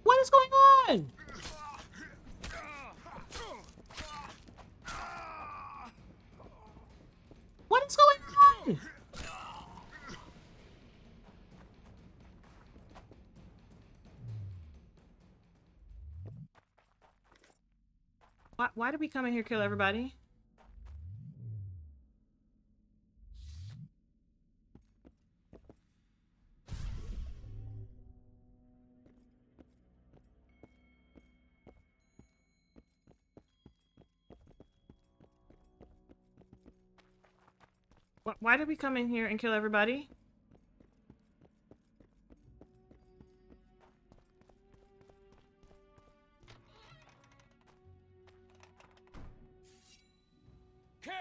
What is going on? What is going on? Why did we come in here kill everybody? Why did we come in here and kill everybody? Kill!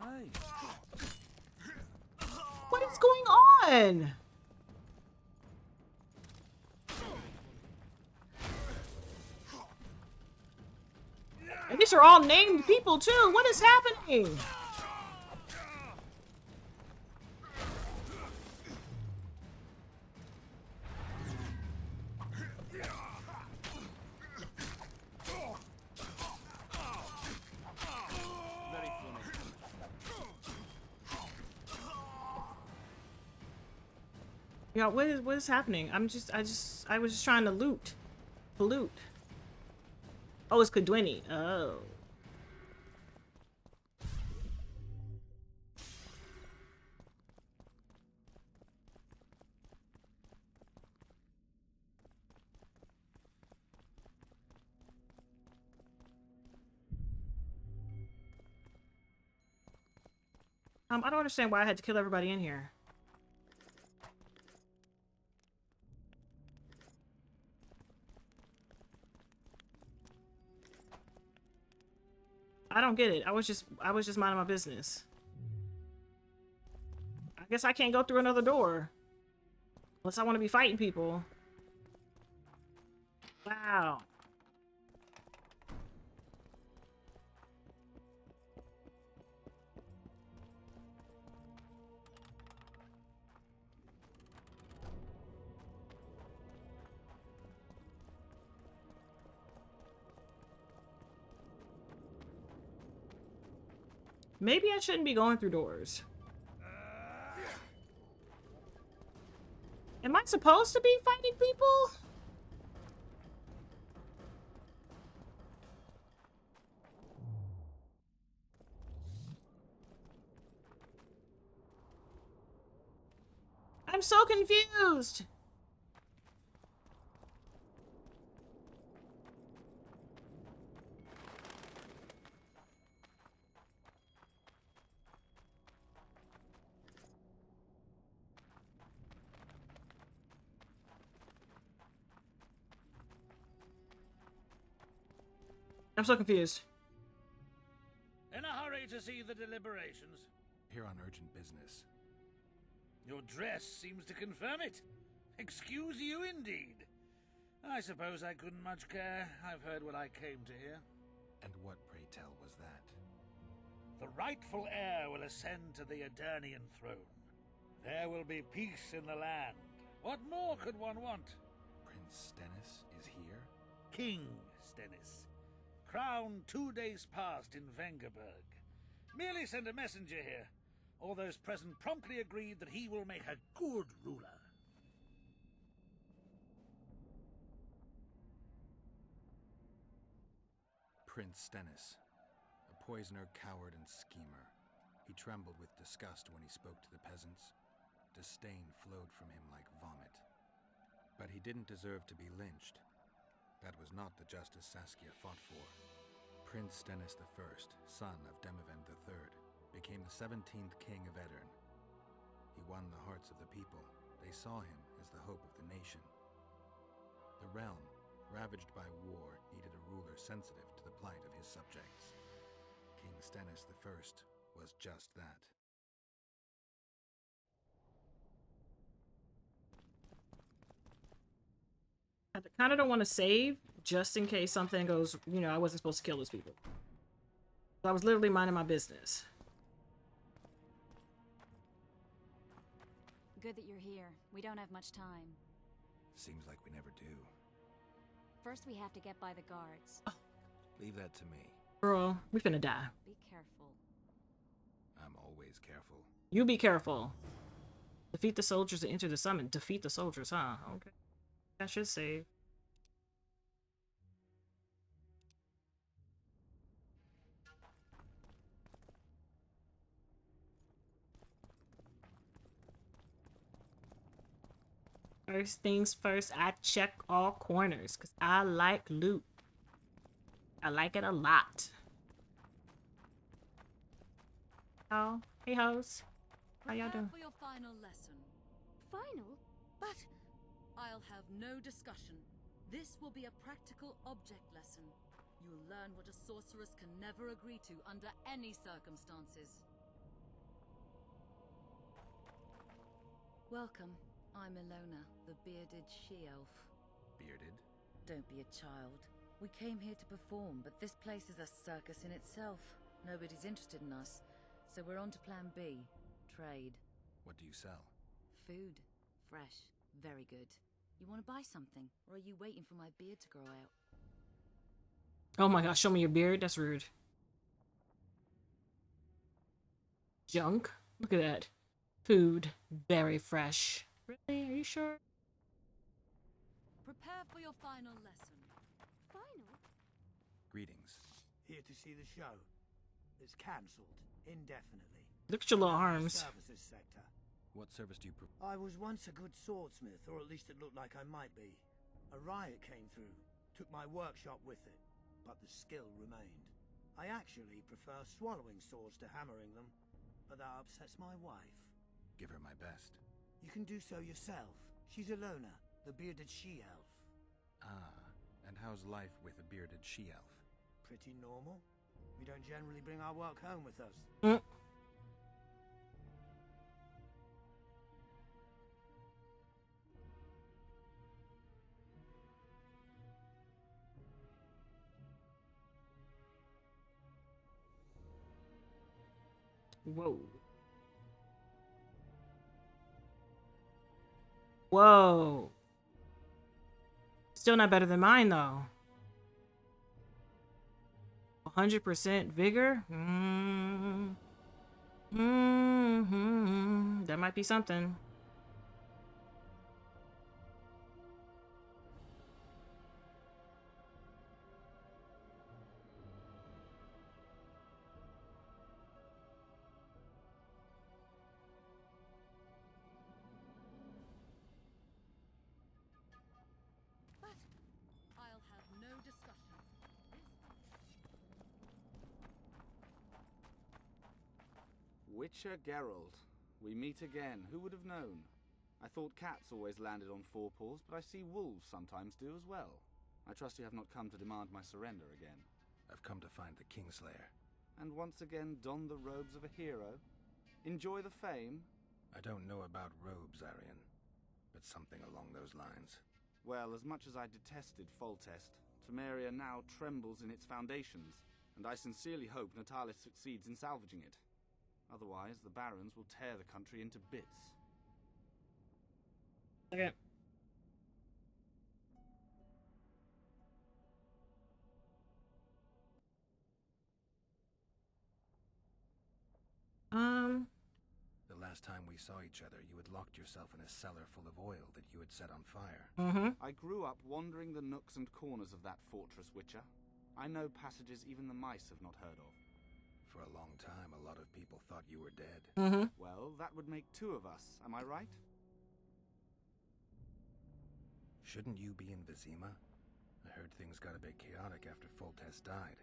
Hey. What is going on? And these are all named people too. What is happening? Yeah, what is happening? I was just trying to loot. Loot. Oh, it's Kadwini. Oh. I don't understand why I had to kill everybody in here. I don't get it. I was just minding my business. I guess I can't go through another door. Unless I want to be fighting people. Wow. Maybe I shouldn't be going through doors. Am I supposed to be fighting people? I'm so confused. I'm so confused. In a hurry to see the deliberations? Here on urgent business. Your dress seems to confirm it. Excuse you indeed. I suppose I couldn't much care. I've heard what I came to hear. And what, pray tell, was that? The rightful heir will ascend to the Eternian throne. There will be peace in the land. What more could one want? Prince Stennis is here? King Stennis. Crowned 2 days past in Vengerberg. Merely send a messenger here. All those present promptly agreed that he will make a good ruler. Prince Stennis. A poisoner, coward, and schemer. He trembled with disgust when he spoke to the peasants. Disdain flowed from him like vomit. But he didn't deserve to be lynched. That was not the justice Saskia fought for. Prince Stennis I, son of Demavend III, became the 17th king of Edirn. He won the hearts of the people. They saw him as the hope of the nation. The realm, ravaged by war, needed a ruler sensitive to the plight of his subjects. King Stennis I was just that. I kind of don't want to save just in case something goes, you know, I wasn't supposed to kill those people. I was literally minding my business. Good that you're here. We don't have much time. Seems like we never do. First, we have to get by the guards. Oh. Leave that to me. Girl, we finna die. Be careful. I'm always careful. You be careful. Defeat the soldiers to enter the summon. Defeat the soldiers, huh? Okay. I should save. First things first, I check all corners because I like loot. I like it a lot. Oh, hey hoes. How y'all doing? For your final lesson. Final? But I'll have no discussion. This will be a practical object lesson. You'll learn what a sorceress can never agree to under any circumstances. Welcome. I'm Ilona, the bearded she-elf. Bearded? Don't be a child. We came here to perform, but this place is a circus in itself. Nobody's interested in us, so we're on to plan B. Trade. What do you sell? Food. Fresh. Very good. You want to buy something, or are you waiting for my beard to grow out? Oh my gosh, show me your beard. That's rude. Junk? Look at that. Food. Very fresh. Really? Are you sure? Prepare for your final lesson. Final? Greetings. Here to see the show. It's cancelled indefinitely. Look at your little arms. Services sector. What service do you I was once a good swordsmith, or at least it looked like I might be. A riot came through, took my workshop with it, but the skill remained. I actually prefer swallowing swords to hammering them, but that upsets my wife. Give her my best. You can do so yourself. She's Ilona, the bearded she-elf. Ah, and how's life with a bearded she-elf? Pretty normal. We don't generally bring our work home with us. Whoa. Whoa. Still not better than mine, though. 100% vigor? That might be something. Witcher Geralt. We meet again. Who would have known? I thought cats always landed on four paws, but I see wolves sometimes do as well. I trust you have not come to demand my surrender again. I've come to find the Kingslayer. And once again don the robes of a hero? Enjoy the fame? I don't know about robes, Arian, but something along those lines. Well, as much as I detested Foltest, Temeria now trembles in its foundations, and I sincerely hope Natalis succeeds in salvaging it. Otherwise, the Barons will tear the country into bits. Okay. The last time we saw each other, you had locked yourself in a cellar full of oil that you had set on fire. I grew up wandering the nooks and corners of that fortress, Witcher. I know passages even the mice have not heard of. For a long time, a lot of people thought you were dead. Well, that would make two of us, am I right? Shouldn't you be in Vizima? I heard things got a bit chaotic after Foltest died.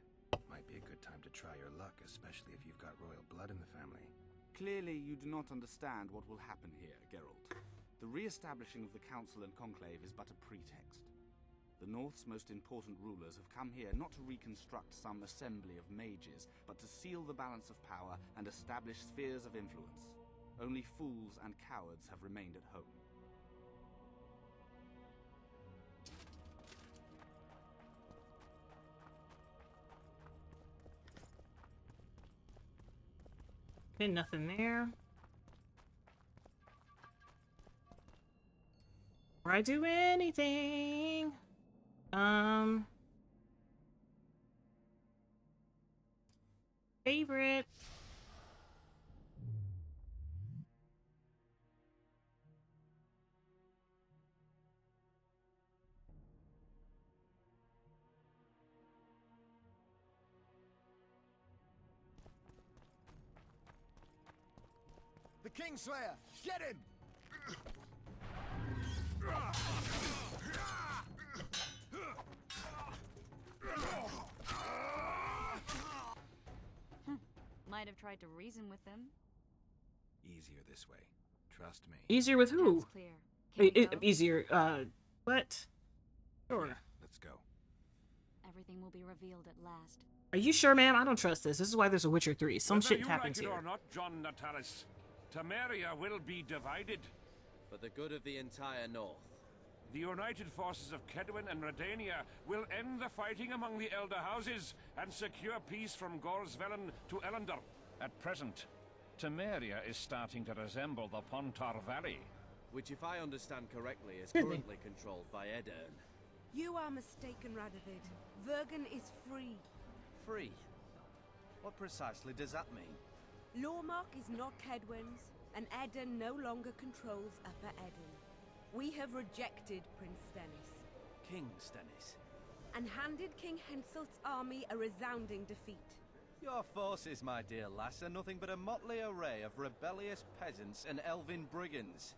Might be a good time to try your luck, especially if you've got royal blood in the family. Clearly, you do not understand what will happen here, Geralt. The re-establishing of the Council and Conclave is but a pretext. The North's most important rulers have come here not to reconstruct some assembly of mages, but to seal the balance of power and establish spheres of influence. Only fools and cowards have remained at home. Okay, nothing there. Before I do anything, favorite. The Kingslayer! Get him! Might have tried to reason with them. Easier this way. Trust me. Easier with who? That's clear. Can we go? Easier, what? Sure. Yeah, let's go. Everything will be revealed at last. Are you sure, ma'am? I don't trust this. This is why there's a Witcher 3. Some shit happens here. Whether you like it or not, John Natalis, Temeria will be divided. For the good of the entire North. The united forces of Kedwin and Redania will end the fighting among the Elder Houses and secure peace from Gorsvelen to Ellendar. At present, Temeria is starting to resemble the Pontar Valley. Which, if I understand correctly, is currently controlled by Edirn. You are mistaken, Radovid. Vergen is free. Free? What precisely does that mean? Lawmark is not Kedwin's, and Edirn no longer controls Upper Edirn. We have rejected Prince Stennis. King Stennis? And handed King Henselt's army a resounding defeat. Your forces, my dear lass, are nothing but a motley array of rebellious peasants and elven brigands.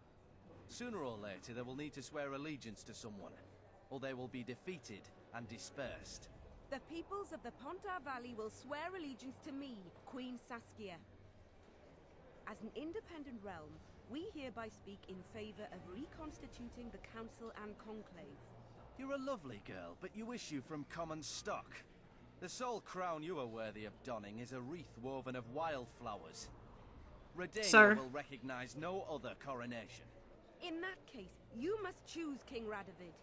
Sooner or later they will need to swear allegiance to someone, or they will be defeated and dispersed. The peoples of the Pontar Valley will swear allegiance to me, Queen Saskia. As an independent realm, we hereby speak in favor of reconstituting the Council and Conclave. You're a lovely girl, but you issue from common stock. The sole crown you are worthy of donning is a wreath woven of wildflowers. Redania will recognize no other coronation. In that case, you must choose, King Radovid.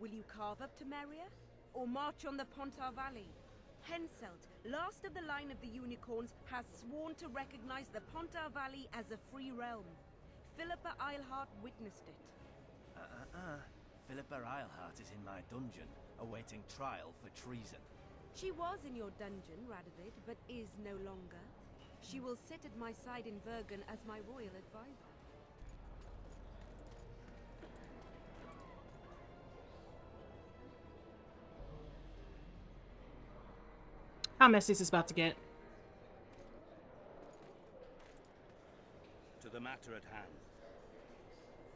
Will you carve up Temeria, or march on the Pontar Valley? Henselt, last of the line of the Unicorns, has sworn to recognize the Pontar Valley as a free realm. Philippa Eilhart witnessed it. Philippa Eilhart is in my dungeon, awaiting trial for treason. She was in your dungeon, Radovid, but is no longer. She will sit at my side in Vergen as my royal advisor. How messy is this about to get? To the matter at hand.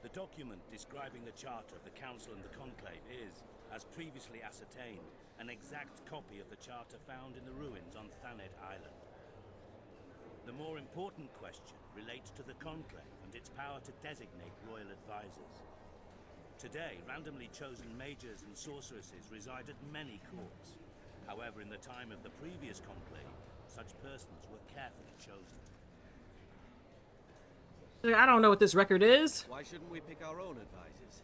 The document describing the charter of the Council and the Conclave is, as previously ascertained, an exact copy of the charter found in the ruins on Thanet Island. The more important question relates to the Conclave and its power to designate royal advisors. Today, randomly chosen mages and sorceresses reside at many courts. However, in the time of the previous Conclave, such persons were carefully chosen. I don't know what this record is. Why shouldn't we pick our own advisors?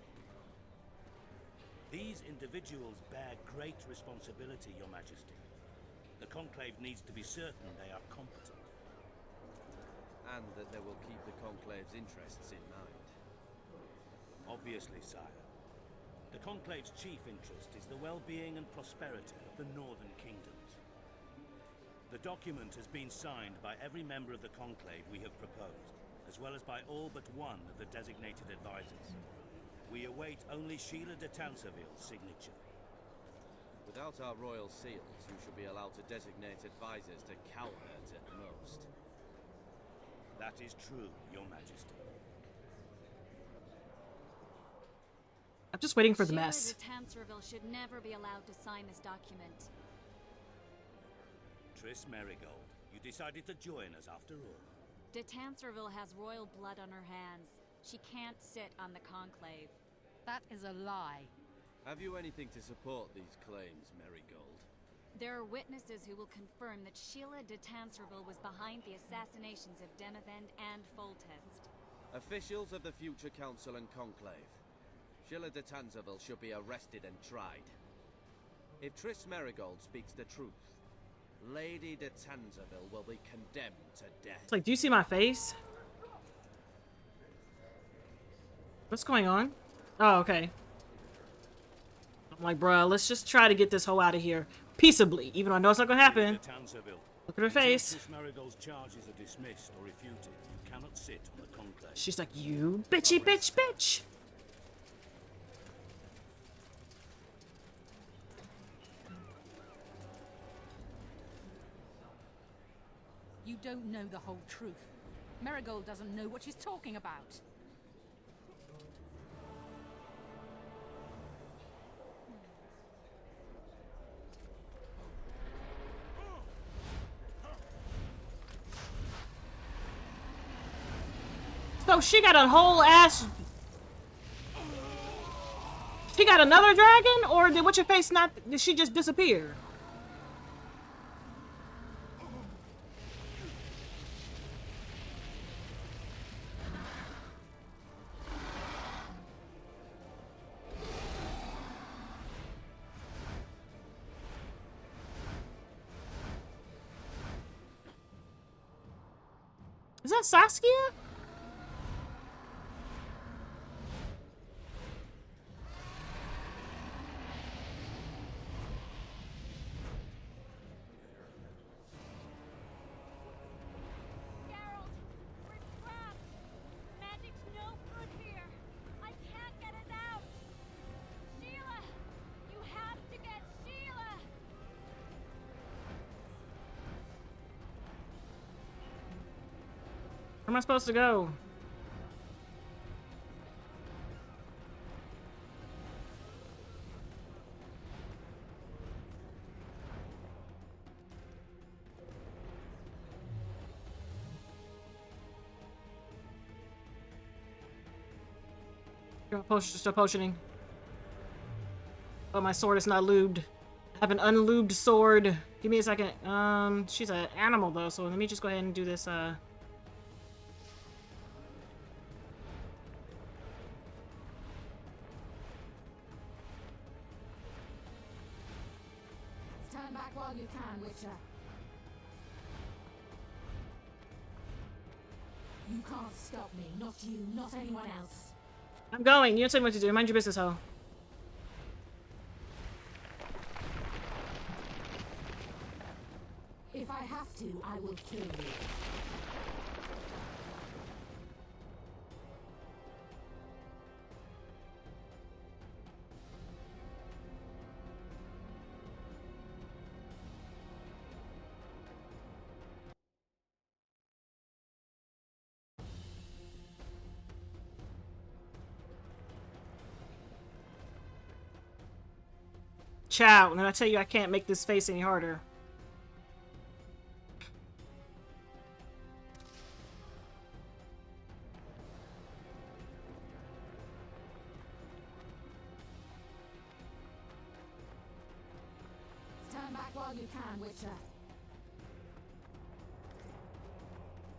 These individuals bear great responsibility, Your Majesty. The Conclave needs to be certain they are competent. And that they will keep the Conclave's interests in mind. Obviously, sire. The Conclave's chief interest is the well-being and prosperity of the Northern Kingdoms. The document has been signed by every member of the Conclave we have proposed, as well as by all but one of the designated advisors. We await only Sheila de Tanseville's signature. Without our royal seals, you should be allowed to designate advisors to cowherds at most. That is true, Your Majesty. I'm just waiting for the Sheila mess. de Tanserville should never be allowed to sign this document. Triss Merigold, you decided to join us after all. De Tanserville has royal blood on her hands. She can't sit on the conclave. That is a lie. Have you anything to support these claims, Merigold? There are witnesses who will confirm that Sheila de Tanserville was behind the assassinations of Demavend and Foltest. Officials of the future council and conclave. Sheila de Tanserville should be arrested and tried. If Triss Merigold speaks the truth, Lady de Tanserville will be condemned to death. It's like, do you see my face? What's going on? Oh, okay. I'm like, bruh, let's just try to get this hoe out of here peaceably, even though I know it's not gonna happen. Look at her face. Triss Merigold's charges are dismissed or refuted, you cannot sit on the conclave. She's like, you bitchy bitch bitch. You don't know the whole truth. Merigold doesn't know what she's talking about. So she got a whole ass. She got another dragon, or did what's your face not? Did she just disappear? Is that Saskia? Where am I supposed to go? Still potioning. Oh, my sword is not lubed. I have an unlubed sword. Give me a second. She's an animal though, so let me just go ahead and do this. Stand back while you can, Witcher. You can't stop me. Not you, not anyone else. I'm going. You don't tell me what to do. Mind your business, ho. If I have to, I will kill you. Ciao. And then I tell you I can't make this face any harder. Stand back while you can, Witcher.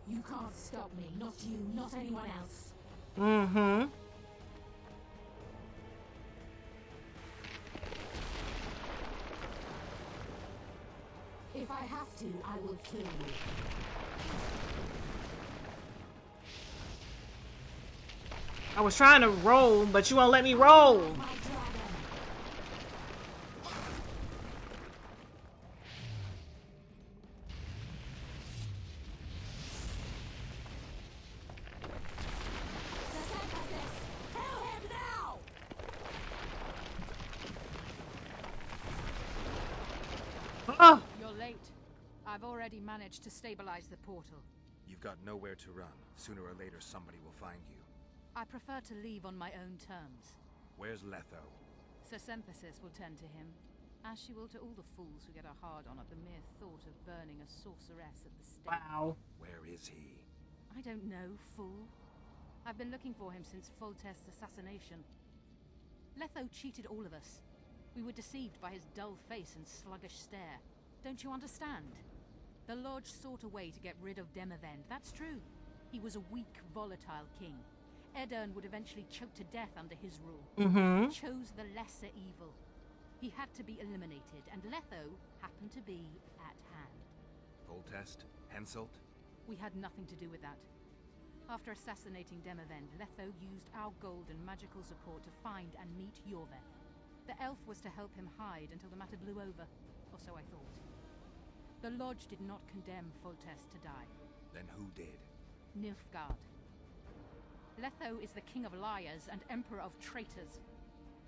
You can't stop me. Not you, not anyone else. Mm-hmm. If I have to, I will kill you. I was trying to roll, but you won't let me roll. Oh. You're late. I've already managed to stabilize the portal. You've got nowhere to run. Sooner or later, somebody will find you. I prefer to leave on my own terms. Where's Letho? Synthesis will tend to him, as she will to all the fools who get a hard on at the mere thought of burning a sorceress at the stake. Wow. Where is he? I don't know, fool. I've been looking for him since Foltest's assassination. Letho cheated all of us. We were deceived by his dull face and sluggish stare. Don't you understand? The Lodge sought a way to get rid of Demavend, that's true. He was a weak, volatile king. Edirn would eventually choke to death under his rule. Mm-hmm. He chose the lesser evil. He had to be eliminated, and Letho happened to be at hand. Foltest? Henselt? We had nothing to do with that. After assassinating Demavend, Letho used our gold and magical support to find and meet Yorveth. The elf was to help him hide until the matter blew over, or so I thought. The Lodge did not condemn Foltest to die. Then who did? Nilfgaard. Letho is the king of liars and emperor of traitors.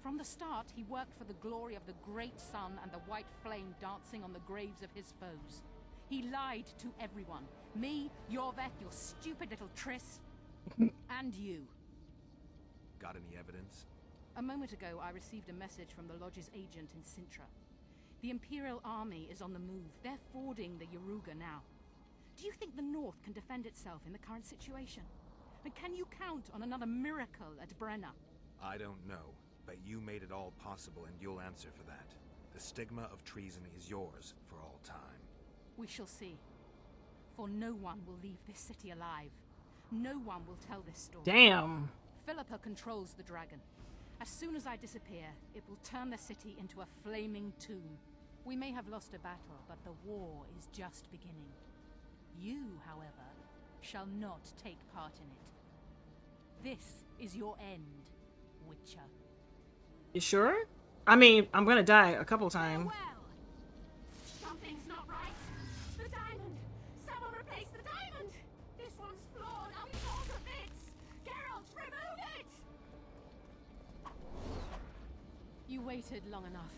From the start, he worked for the glory of the great sun and the white flame dancing on the graves of his foes. He lied to everyone. Me, Yorveth, your stupid little Triss, and you. Got any evidence? A moment ago, I received a message from the Lodge's agent in Sintra. The Imperial Army is on the move. They're fording the Yaruga now. Do you think the North can defend itself in the current situation? And can you count on another miracle at Brenna? I don't know, but you made it all possible and you'll answer for that. The stigma of treason is yours for all time. We shall see. For no one will leave this city alive. No one will tell this story. Damn. Philippa controls the dragon. As soon as I disappear, it will turn the city into a flaming tomb. We may have lost a battle, but the war is just beginning. You, however, shall not take part in it. This is your end, Witcher. You sure? I mean, I'm gonna die a couple times. Something's not right. The diamond! Someone replace the diamond! This one's flawed. I'll be torn to bits! Geralt, remove it! You waited long enough.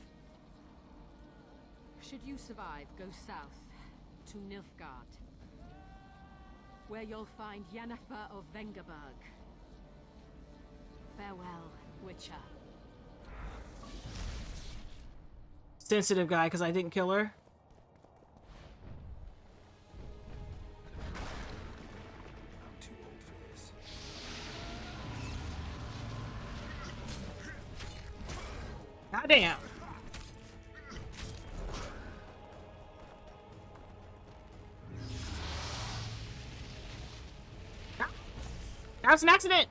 Should you survive, go south to Nilfgaard, where you'll find Yennefer of Vengerberg. Farewell, Witcher. Sensitive guy, because I didn't kill her. I'm too old for this. Goddamn. That was an accident.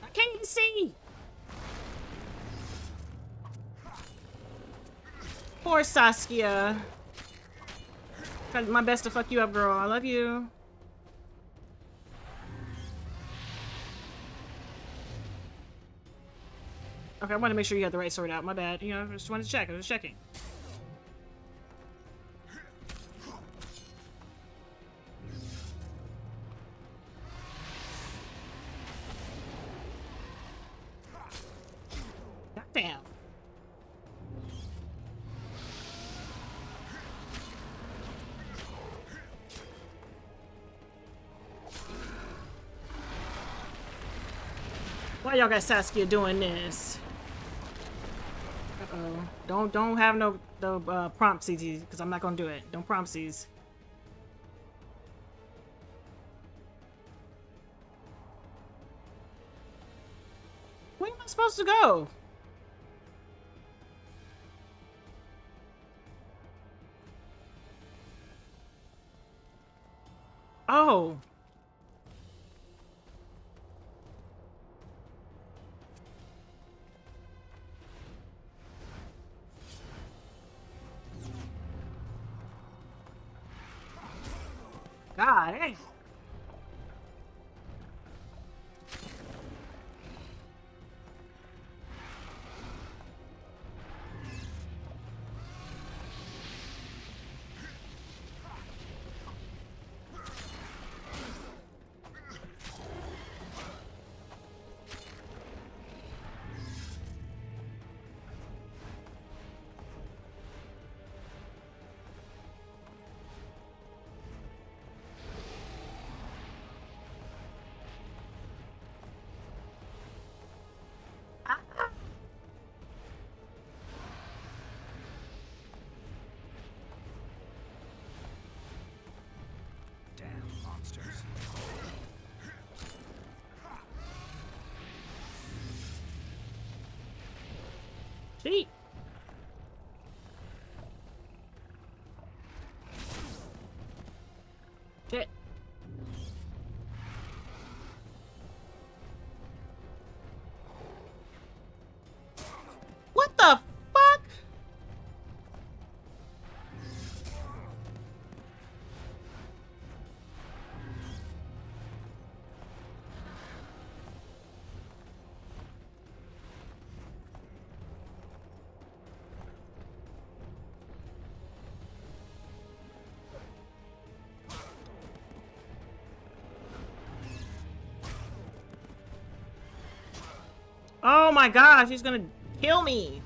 I can't even see. Poor Saskia. Tried my best to fuck you up, girl. I love you. Okay, I want to make sure you got the right sword out. My bad. You know, I just wanted to check. I was checking. Goddamn. Why y'all got Saskia doing this? Uh-oh. Don't have no promptsies, because I'm not gonna do it. Don't promptsies. Where am I supposed to go? Oh. God, hey. Feet. Shit. What the fuck? Oh my gosh, he's gonna kill me.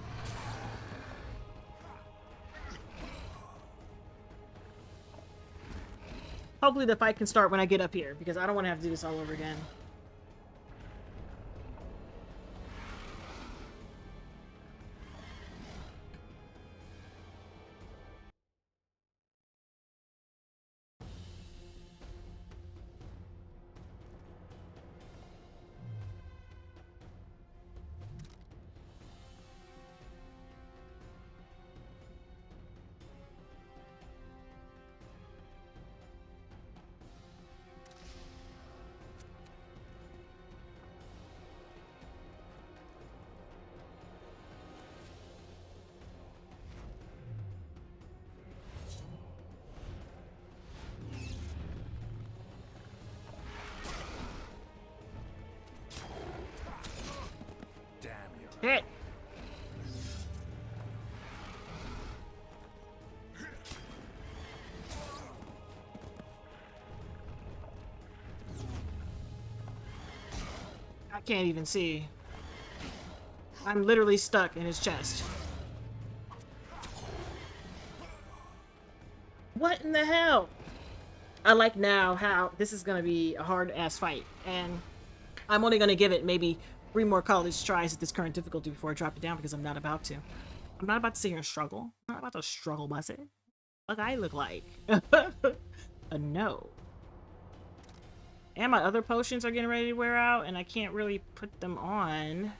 Hopefully the fight can start when I get up here, because I don't want to have to do this all over again. Hit. I can't even see. I'm literally stuck in his chest. What in the hell? I like now how this is gonna be a hard ass fight, and I'm only gonna give it maybe 3 more college tries at this current difficulty before I drop it down, because I'm not about to. I'm not about to sit here and struggle. I'm not about to struggle, bus it. What I look like? A no. And my other potions are getting ready to wear out, and I can't really put them on.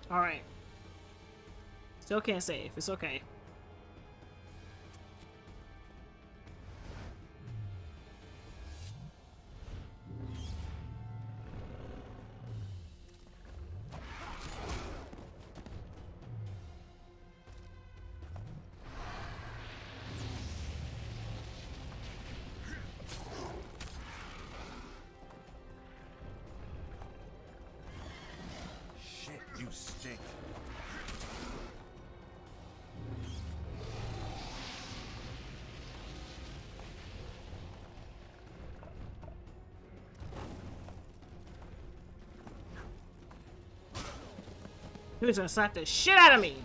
Alright. Still can't save. It's okay. Shit, you stink. He was gonna slap the shit out of me.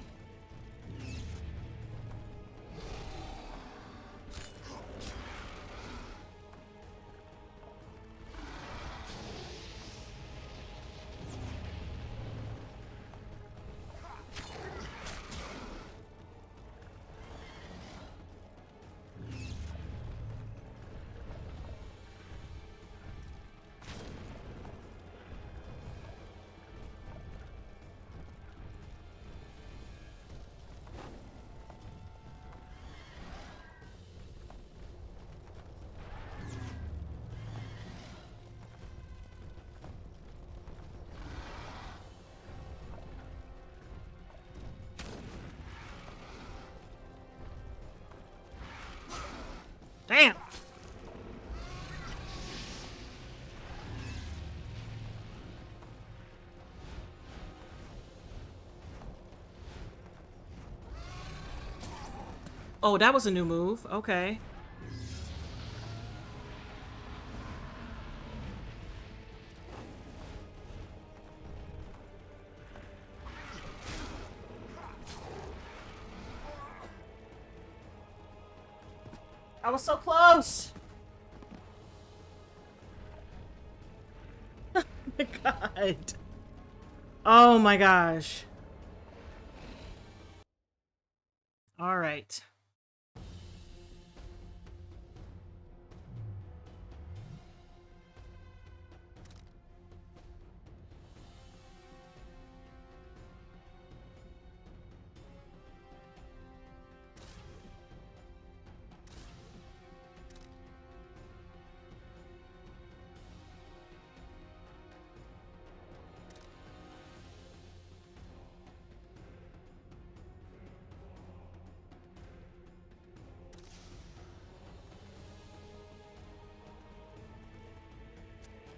Oh, that was a new move. Okay. I was so close. Oh my god. Oh my gosh. All right.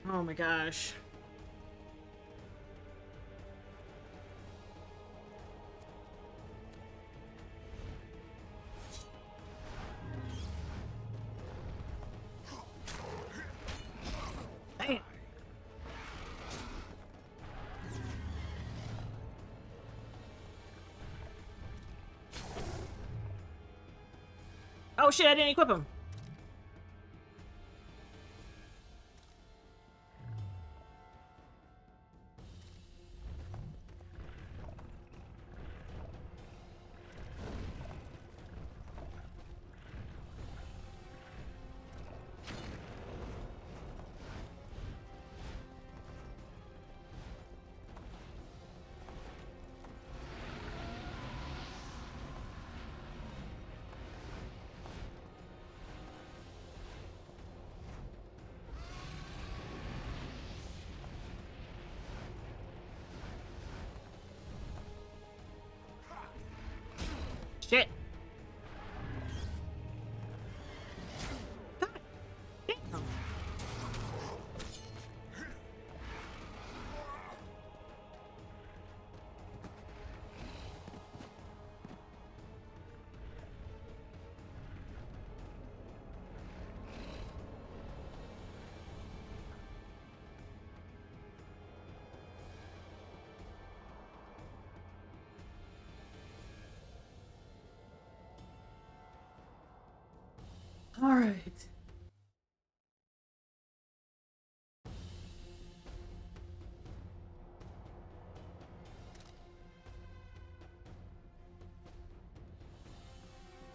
Oh my gosh. Damn. Oh shit, I didn't equip him. Shit. God damn. All right.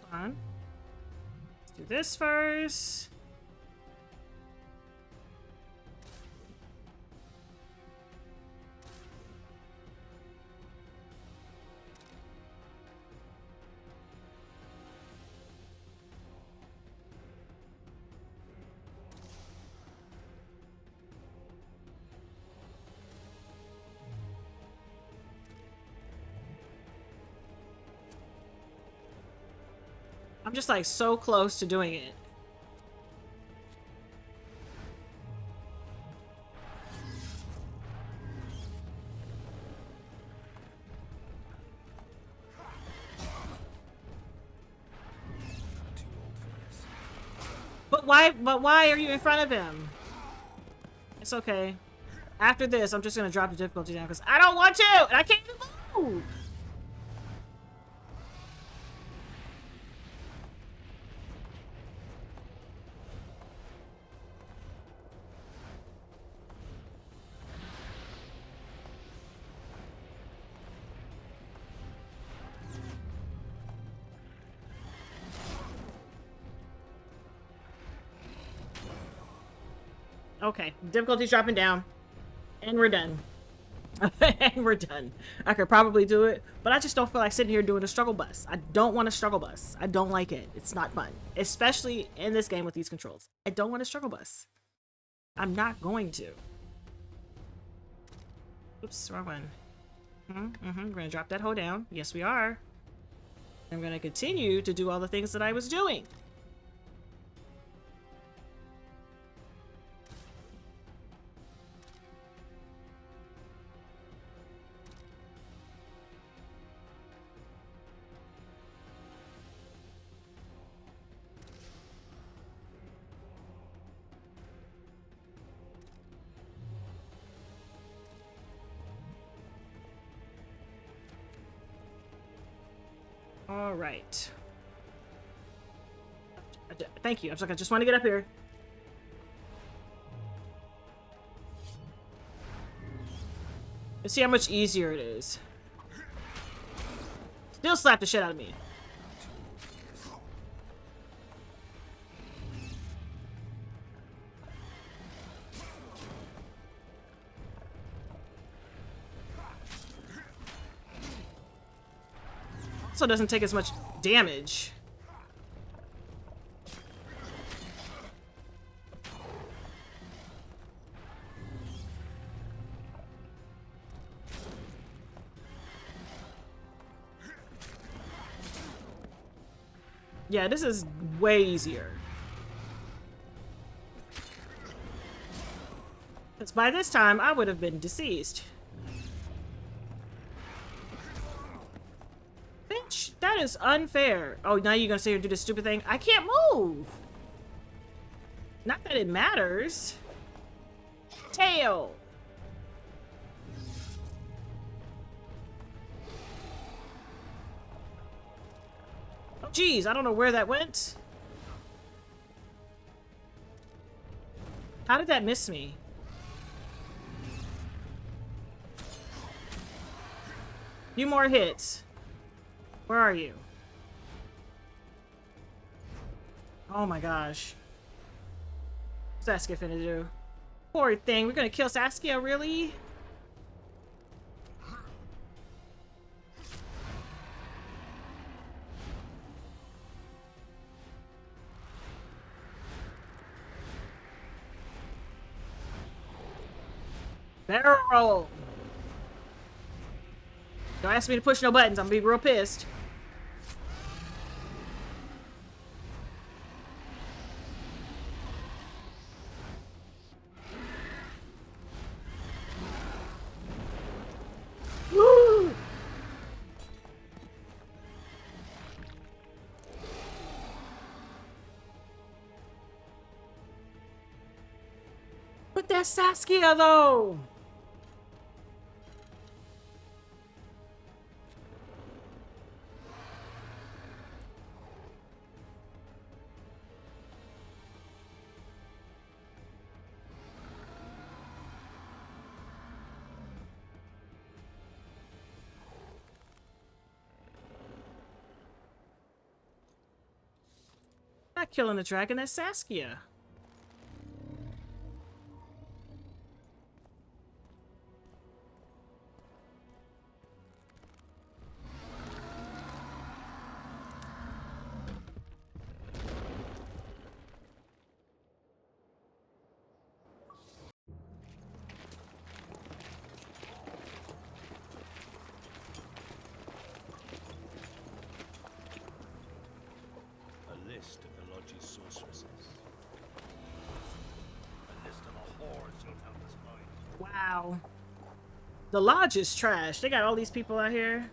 Hold on. Let's do this first. I'm just like so close to doing it. But why are you in front of him? It's okay. After this, I'm just gonna drop the difficulty down because I don't want to, and I can't even move. Okay, difficulty's dropping down. And we're done. And we're done. I could probably do it, but I just don't feel like sitting here doing a struggle bus. I don't want to struggle bus. I don't like it. It's not fun. Especially in this game with these controls. I don't want to struggle bus. I'm not going to. Oops, wrong one. We're gonna drop that hoe down. Yes, we are. I'm gonna continue to do all the things that I was doing. All right. Thank you. I just want to get up here. Let's see how much easier it is. Still slap the shit out of me. Also doesn't take as much damage. Yeah, this is way easier. Because by this time, I would have been deceased. Bitch, that is unfair. Oh, now you're gonna sit here and do this stupid thing? I can't move! Not that it matters. Tail! Jeez, I don't know where that went. How did that miss me? Few more hits. Where are you? Oh my gosh. What's Saskia finna do? Poor thing, we're gonna kill Saskia, really? Barrel! Don't ask me to push no buttons, I'm gonna be real pissed. Woo! But that's Saskia though! Not killing the dragon, that's Saskia. A list of the Lodge's sorceresses. A list of the whores you'll help us find. Wow. The lodge is trash. They got all these people out here.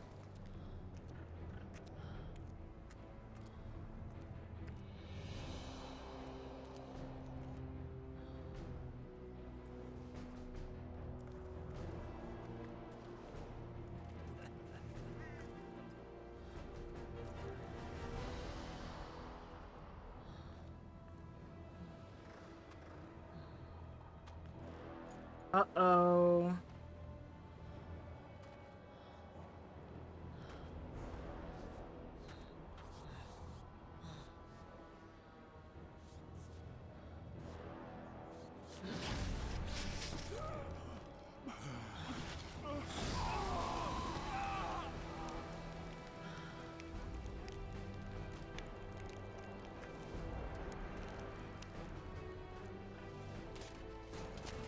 Uh-oh.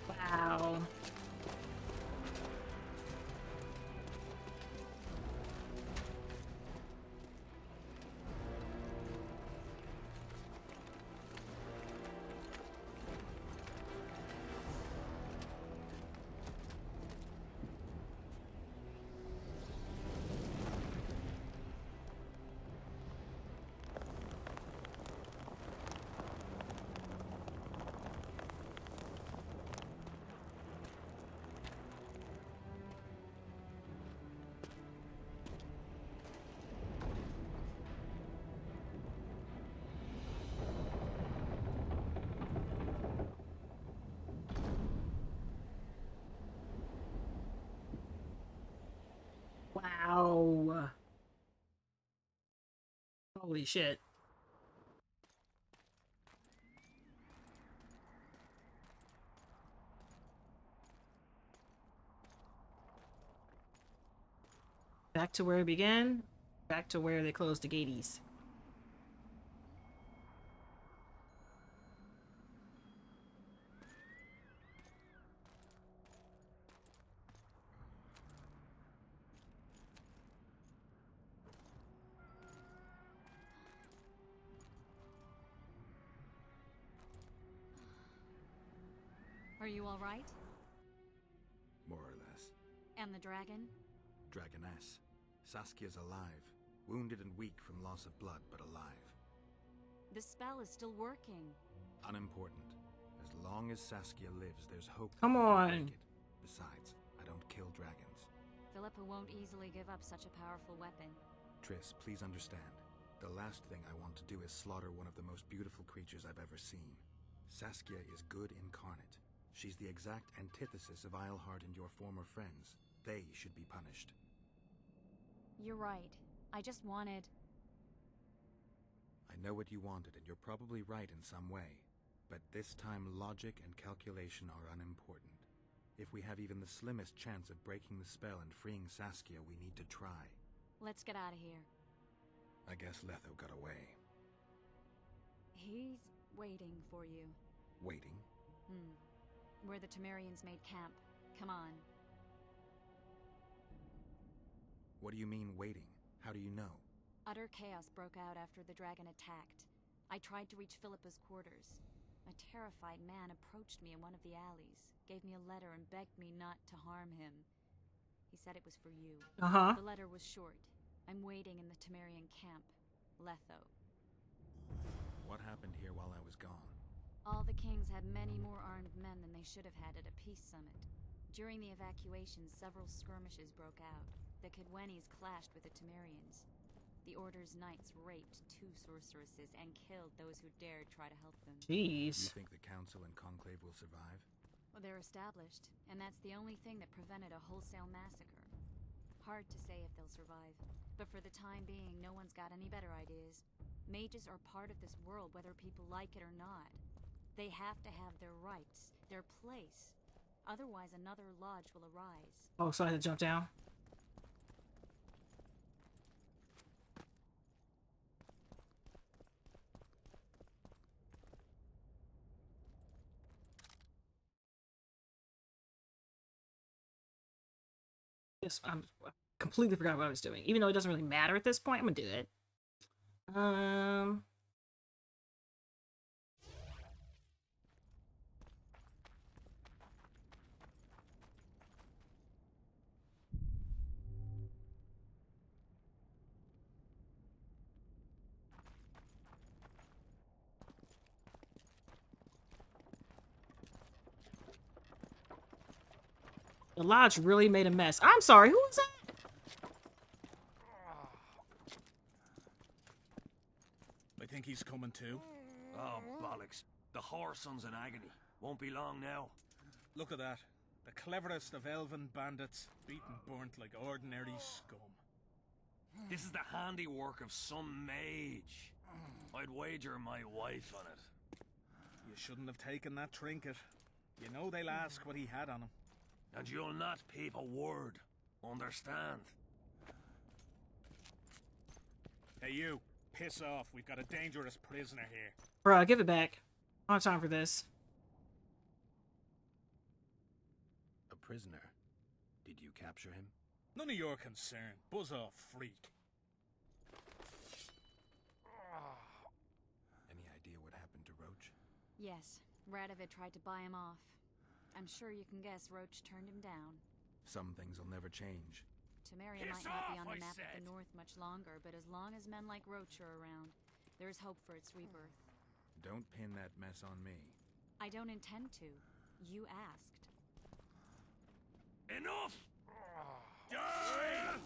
Wow. Holy shit. Back to where it began. Back to where they closed the gates. Are you all right? More or less. And the dragon? Dragoness. Saskia's alive. Wounded and weak from loss of blood, but alive. The spell is still working. Unimportant. As long as Saskia lives, there's hope. Come on. Break it. Besides, I don't kill dragons. Philippa won't easily give up such a powerful weapon. Triss, please understand. The last thing I want to do is slaughter one of the most beautiful creatures I've ever seen. Saskia is good incarnate. She's the exact antithesis of Eilhart and your former friends. They should be punished. You're right. I just wanted... I know what you wanted, and you're probably right in some way. But this time, logic and calculation are unimportant. If we have even the slimmest chance of breaking the spell and freeing Saskia, we need to try. Let's get out of here. I guess Letho got away. He's waiting for you. Waiting? Where the Temerians made camp. Come on. What do you mean, waiting? How do you know? Utter chaos broke out after the dragon attacked. I tried to reach Philippa's quarters. A terrified man approached me in one of the alleys, gave me a letter and begged me not to harm him. He said it was for you. The letter was short. I'm waiting in the Temerian camp. Letho. What happened here while I was gone? All the kings had many more armed men than they should have had at a peace summit. During the evacuation, several skirmishes broke out. The Kidwenis clashed with the Temerians. The Order's knights raped 2 sorceresses and killed those who dared try to help them. Jeez. You think the Council and Conclave will survive? Well, they're established, and that's the only thing that prevented a wholesale massacre. Hard to say if they'll survive, but for the time being, no one's got any better ideas. Mages are part of this world, whether people like it or not. They have to have their rights, their place. Otherwise, another lodge will arise. Oh, so I had to jump down? Yes, I completely forgot what I was doing. Even though it doesn't really matter at this point, I'm gonna do it. The lodge really made a mess. I'm sorry, who was that? I think he's coming too. Oh, bollocks. The whoreson's in agony. Won't be long now. Look at that. The cleverest of elven bandits, beaten burnt like ordinary scum. This is the handiwork of some mage. I'd wager my wife on it. You shouldn't have taken that trinket. You know they'll ask what he had on him. And you'll not peep a word. Understand? Hey you, piss off. We've got a dangerous prisoner here. Bruh, give it back. I don't have time for this. A prisoner? Did you capture him? None of your concern. Buzz off, freak. Any idea what happened to Roach? Yes, Radovid tried to buy him off. I'm sure you can guess Roach turned him down. Some things will never change. Temeria might not be on the map of the North much longer, but as long as men like Roach are around, there's hope for its rebirth. Don't pin that mess on me. I don't intend to. You asked. Enough! Die!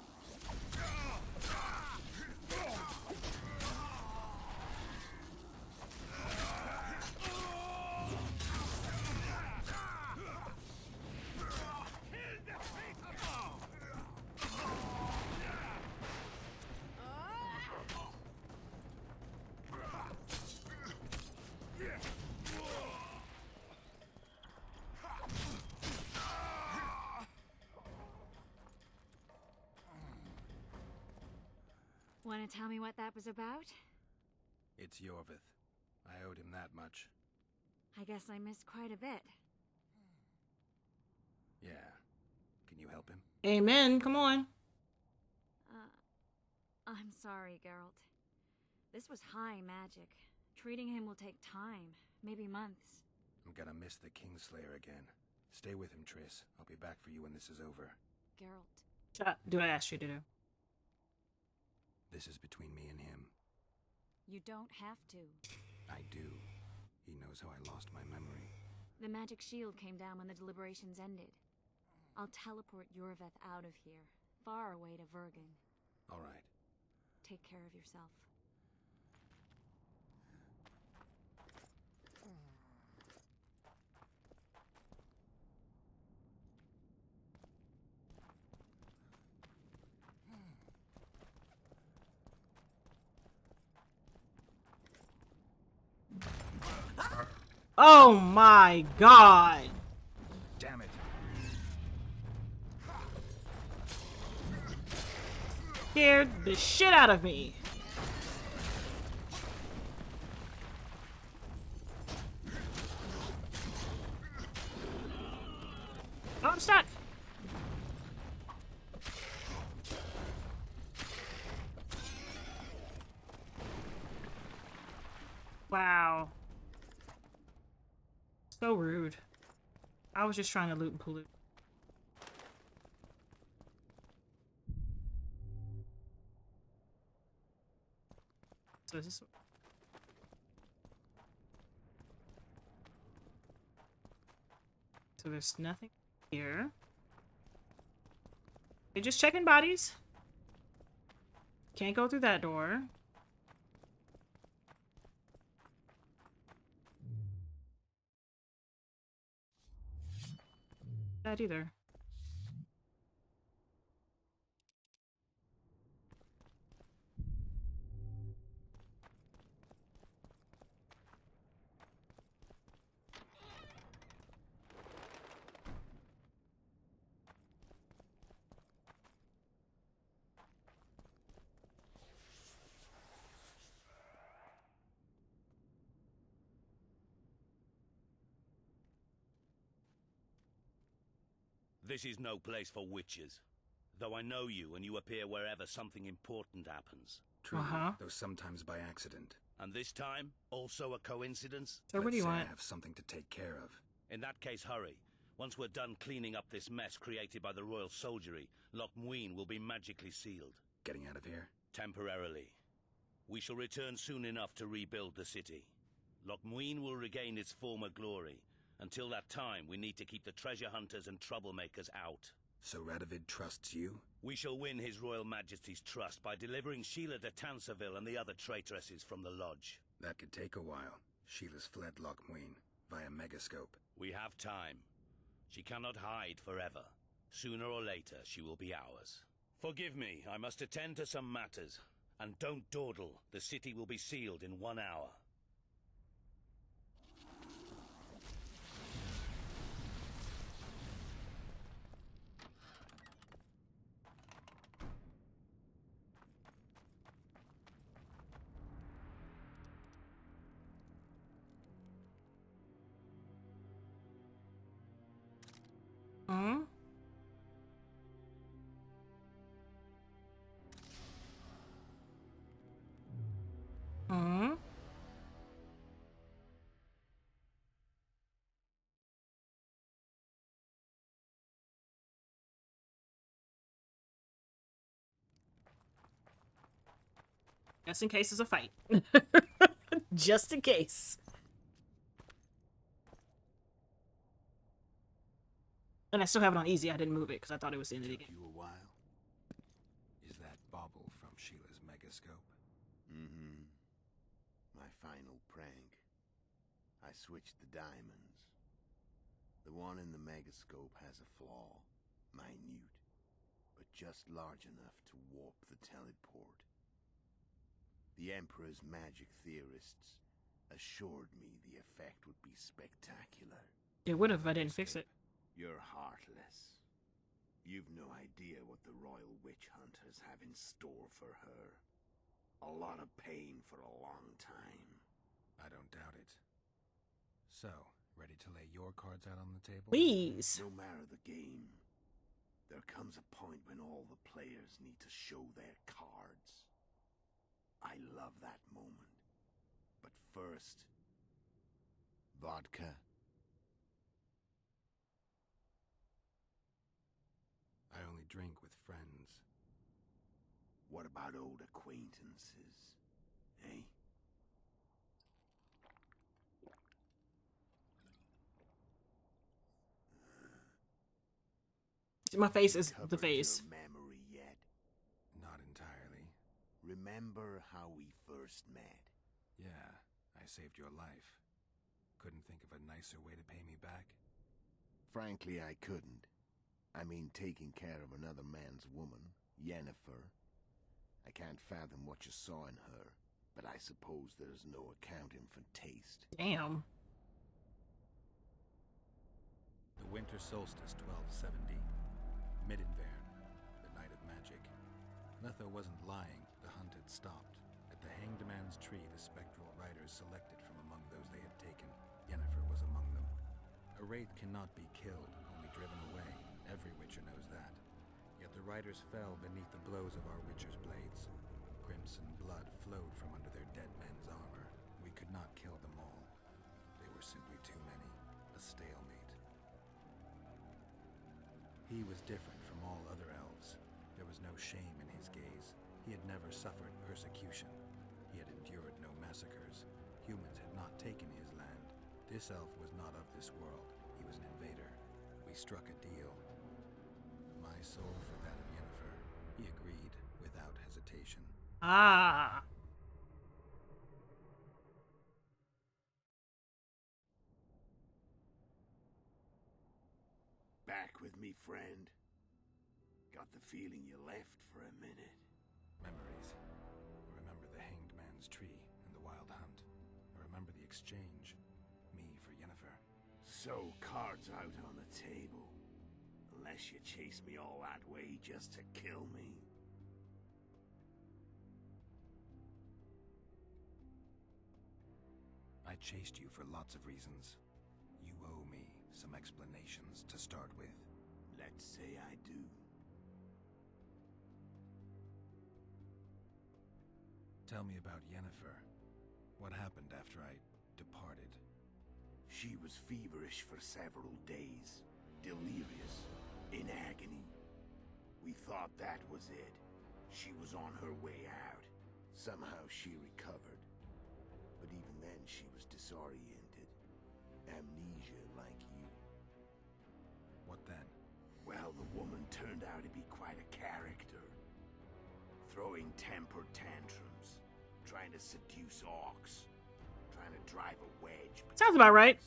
Want to tell me what that was about? It's Yorvith. I owed him that much. I guess I missed quite a bit. Yeah. Can you help him? Amen. Come on. I'm sorry, Geralt. This was high magic. Treating him will take time, maybe months. I'm gonna miss the Kingslayer again. Stay with him, Triss. I'll be back for you when this is over. Geralt. Do I ask you to do? This is between me and him. You don't have to. I do. He knows how I lost my memory. The magic shield came down when the deliberations ended. I'll teleport Yorveth out of here, far away to Vergen. All right. Take care of yourself. Oh my god! Damn it. Scared the shit out of me. Oh, I'm stuck. Wow. So rude. I was just trying to loot and pollute. So is this... So there's nothing here. They're just checking bodies. Can't go through that door. That either. This is no place for witches. Though I know you and you appear wherever something important happens. True, though sometimes by accident. And this time, also a coincidence? So what do you want? I have something to take care of. In that case, hurry. Once we're done cleaning up this mess created by the royal soldiery, Loch Muin will be magically sealed. Getting out of here? Temporarily. We shall return soon enough to rebuild the city. Loch Muin will regain its former glory. Until that time, we need to keep the treasure hunters and troublemakers out. So Radovid trusts you? We shall win His Royal Majesty's trust by delivering Sheila de Tansarville and the other traitresses from the lodge. That could take a while. Sheila's fled Loch Muin via Megascope. We have time. She cannot hide forever. Sooner or later, she will be ours. Forgive me, I must attend to some matters. And don't dawdle. The city will be sealed in 1 hour. Hmm? Hmm? Just in case there's a fight. Just in case. And I still have it on easy. I didn't move it because I thought it was the end of the game. You a while? Is that bauble from Sheila's Megascope? Mm-hmm. My final prank. I switched the diamonds. The one in the Megascope has a flaw. Minute. But just large enough to warp the teleport. The Emperor's magic theorists assured me the effect would be spectacular. It would have if I didn't fix it. You're heartless. You've no idea what the royal witch hunters have in store for her. A lot of pain for a long time. I don't doubt it. So, ready to lay your cards out on the table? Please. No matter the game, there comes a point when all the players need to show their cards. I love that moment. But first, vodka. I only drink with friends. What about old acquaintances, eh? My face is the Recovered face. your memory yet? Not entirely. Remember how we first met? Yeah, I saved your life. Couldn't think of a nicer way to pay me back? Frankly, I couldn't. I mean, taking care of another man's woman, Yennefer. I can't fathom what you saw in her, but I suppose there's no accounting for taste. Damn. The winter solstice, 1270. Middenvern, the night of magic. Letho wasn't lying, the hunt had stopped. At the Hanged Man's Tree, the spectral riders selected from among those they had taken. Yennefer was among them. A wraith cannot be killed, only driven away. Every witcher knows that. Yet the riders fell beneath the blows of our witcher's blades. Crimson blood flowed from under their dead men's armor. We could not kill them all. They were simply too many. A stalemate. He was different from all other elves. There was no shame in his gaze. He had never suffered persecution. He had endured no massacres. Humans had not taken his land. This elf was not of this world. He was an invader. We struck a deal. My soul for that of Yennefer. He agreed without hesitation. Ah. Back with me, friend. Got the feeling you left for a minute. Memories. I remember the Hanged Man's Tree and the Wild Hunt. I remember the exchange. Me for Yennefer. So, cards out on the table. Unless you chase me all that way just to kill me. I chased you for lots of reasons. You owe me some explanations to start with. Let's say I do. Tell me about Yennefer. What happened after I departed? She was feverish for several days. Delirious. In agony. We thought that was it. She was on her way out. Somehow she recovered. But even then she was disoriented. Amnesia like you. What then? Well, the woman turned out to be quite a character. Throwing temper tantrums. Trying to seduce orcs. Trying to drive a wedge. Sounds about right.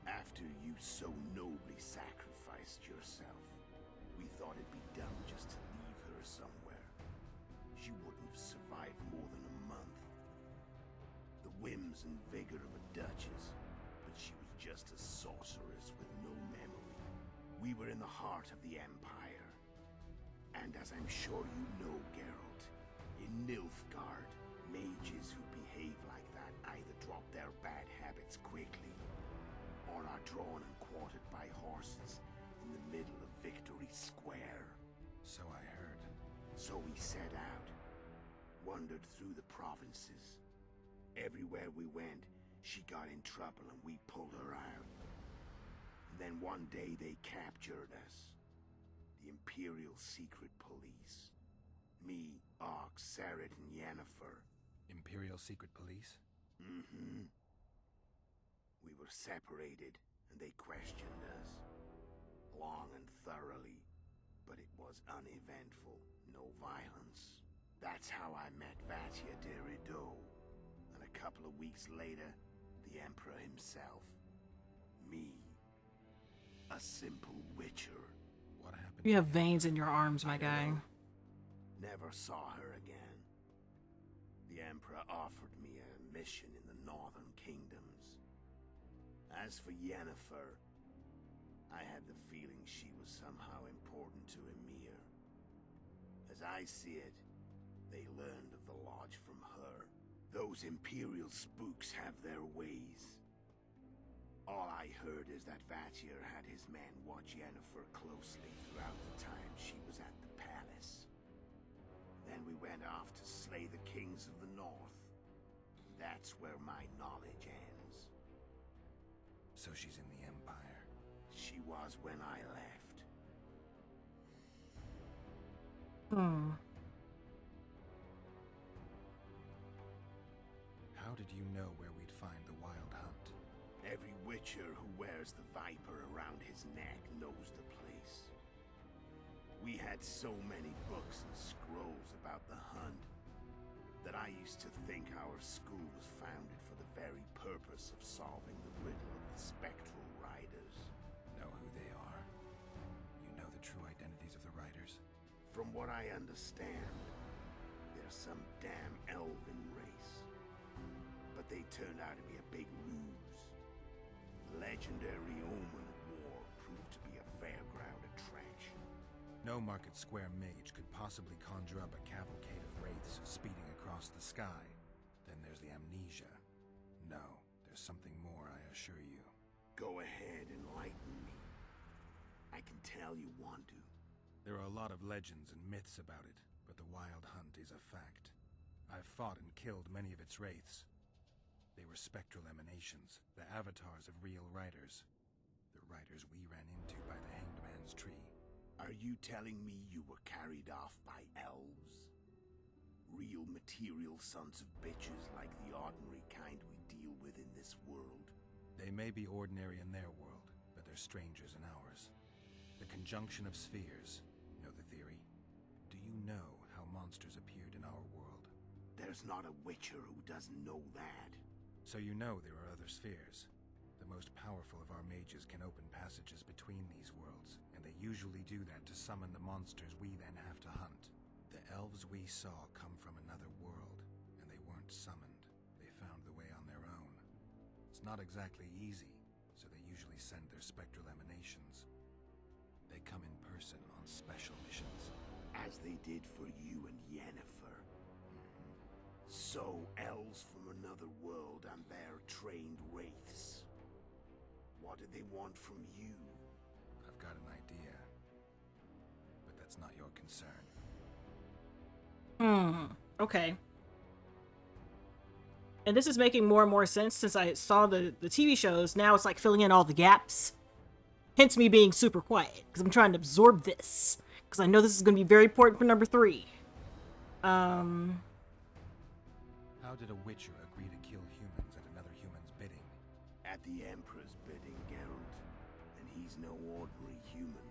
After you so nobly sacrificed yourself, we thought it'd be dumb just to leave her somewhere. She wouldn't have survived more than a month. The whims and vigor of a duchess, but she was just a sorceress with no memory. We were in the heart of the Empire. And as I'm sure you know, Geralt, in Nilfgaard, mages who behave like that either drop their bad habits quickly, or are drawn and quartered by horses in the middle of Victory Square. So I heard. So we set out, wandered through the provinces. Everywhere we went, she got in trouble and we pulled her out. And then one day they captured us. The Imperial Secret Police. Me, Ox, Sarah, and Yennefer. Imperial Secret Police? Mm-hmm. We were separated, and they questioned us. Long and thoroughly, but it was uneventful, no violence. That's how I met Vatia de Rideau. And a couple of weeks later, the Emperor himself. Me. A simple witcher. What happened? You have veins in your arms, my guy. Never saw her again. The Emperor offered me a mission in the Northern Kingdoms. As for Yennefer, I had the feeling she was somehow important to Emir. As I see it, They learned of the lodge from her. Those Imperial spooks have their ways. All I heard is that Vatier had his men watch Yennefer closely throughout the time she was at the palace. Then we went off to slay the kings of the north. That's where my knowledge ends. So she's in the Empire. She was when I left. How did you know where we'd find the Wild Hunt? Every Witcher who wears the Viper around his neck knows the place. We had so many books and scrolls about the hunt that I used to think our school was founded for the very purpose of solving the riddle of the spectral riders. Know who they are? You know the true identities of the riders? From what I understand, they're some damn elven race. But they turned out to be a big ruse. Legendary omen of war proved to be a fairground attraction. No Market Square mage could possibly conjure up a cavalcade of wraiths speeding across the sky. Then there's the amnesia. No, there's something more, I assure you. Go ahead, enlighten me. I can tell you want to. There are a lot of legends and myths about it, but the Wild Hunt is a fact. I've fought and killed many of its wraiths. They were spectral emanations, the avatars of real riders. The riders we ran into by the Hanged Man's Tree. Are you telling me you were carried off by elves? Real material sons of bitches like the ordinary kind we deal with in this world? They may be ordinary in their world, but they're strangers in ours. The conjunction of spheres. Know the theory? Do you know how monsters appeared in our world? There's not a Witcher who doesn't know that. So you know there are other spheres. The most powerful of our mages can open passages between these worlds, and they usually do that to summon the monsters we then have to hunt. The elves we saw come from another world, and they weren't summoned. They found the way on their own. It's not exactly easy, so they usually send their spectral emanations. They come in person on special missions. As they did for you and Yennefer. So, elves from another world and their trained wraiths. What do they want from you? I've got an idea, but that's not your concern. Okay. And this is making more and more sense since I saw the TV shows. Now it's like filling in all the gaps. Hence me being super quiet, because I'm trying to absorb this. Because I know this is going to be very important for number 3. How did a Witcher agree to kill humans at another human's bidding? At the Emperor's bidding, Geralt. And he's no ordinary human.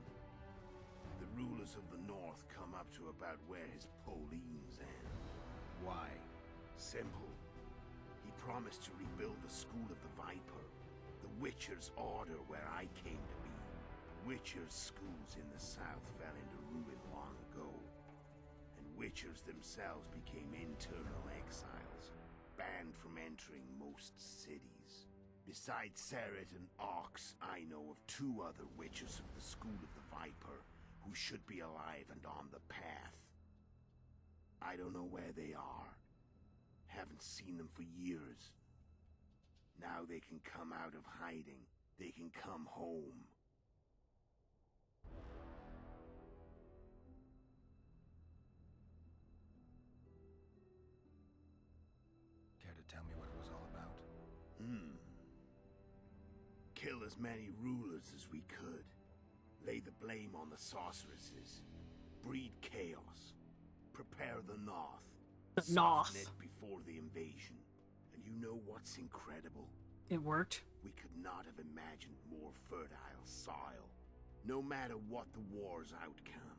The rulers of the North come up to about where his Pauline's end. Why? Simple. He promised to rebuild the School of the Viper. The Witcher's order where I came to be. Witcher's schools in the south fell into ruin long ago. And Witchers themselves became internal exiles, banned from entering most cities. Besides Seret and Ox, I know of 2 other Witchers of the School of the Viper who should be alive and on the path. I don't know where they are. Haven't seen them for years. Now they can come out of hiding. They can come home. Care to tell me what it was all about? Kill as many rulers as we could. Lay the blame on the sorceresses. Breed chaos. Prepare the North. The North. Soften it before the invasion. And you know what's incredible? It worked. We could not have imagined more fertile soil. No matter what the war's outcome,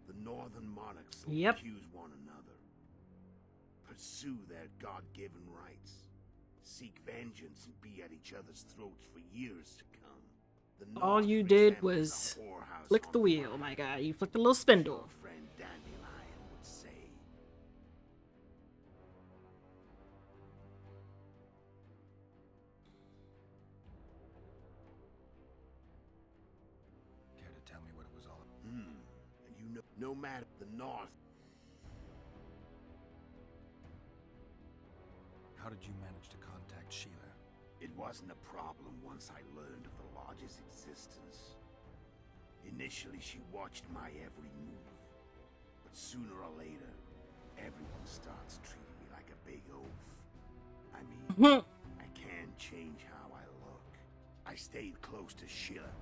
the northern monarchs will accuse one another. Pursue their God-given rights. Seek vengeance and be at each other's throats for years to come. The All you did was flick the wheel, my guy. You flicked a little spindle. Friend Dandelion would say. Care to tell me what it was all about? And you know, no matter the North. How did you manage to contact Sheila? It wasn't a problem once I learned of the Lodge's existence. Initially, she watched my every move. But sooner or later, everyone starts treating me like a big oaf. I mean, I can't change how I look. I stayed close to Sheila,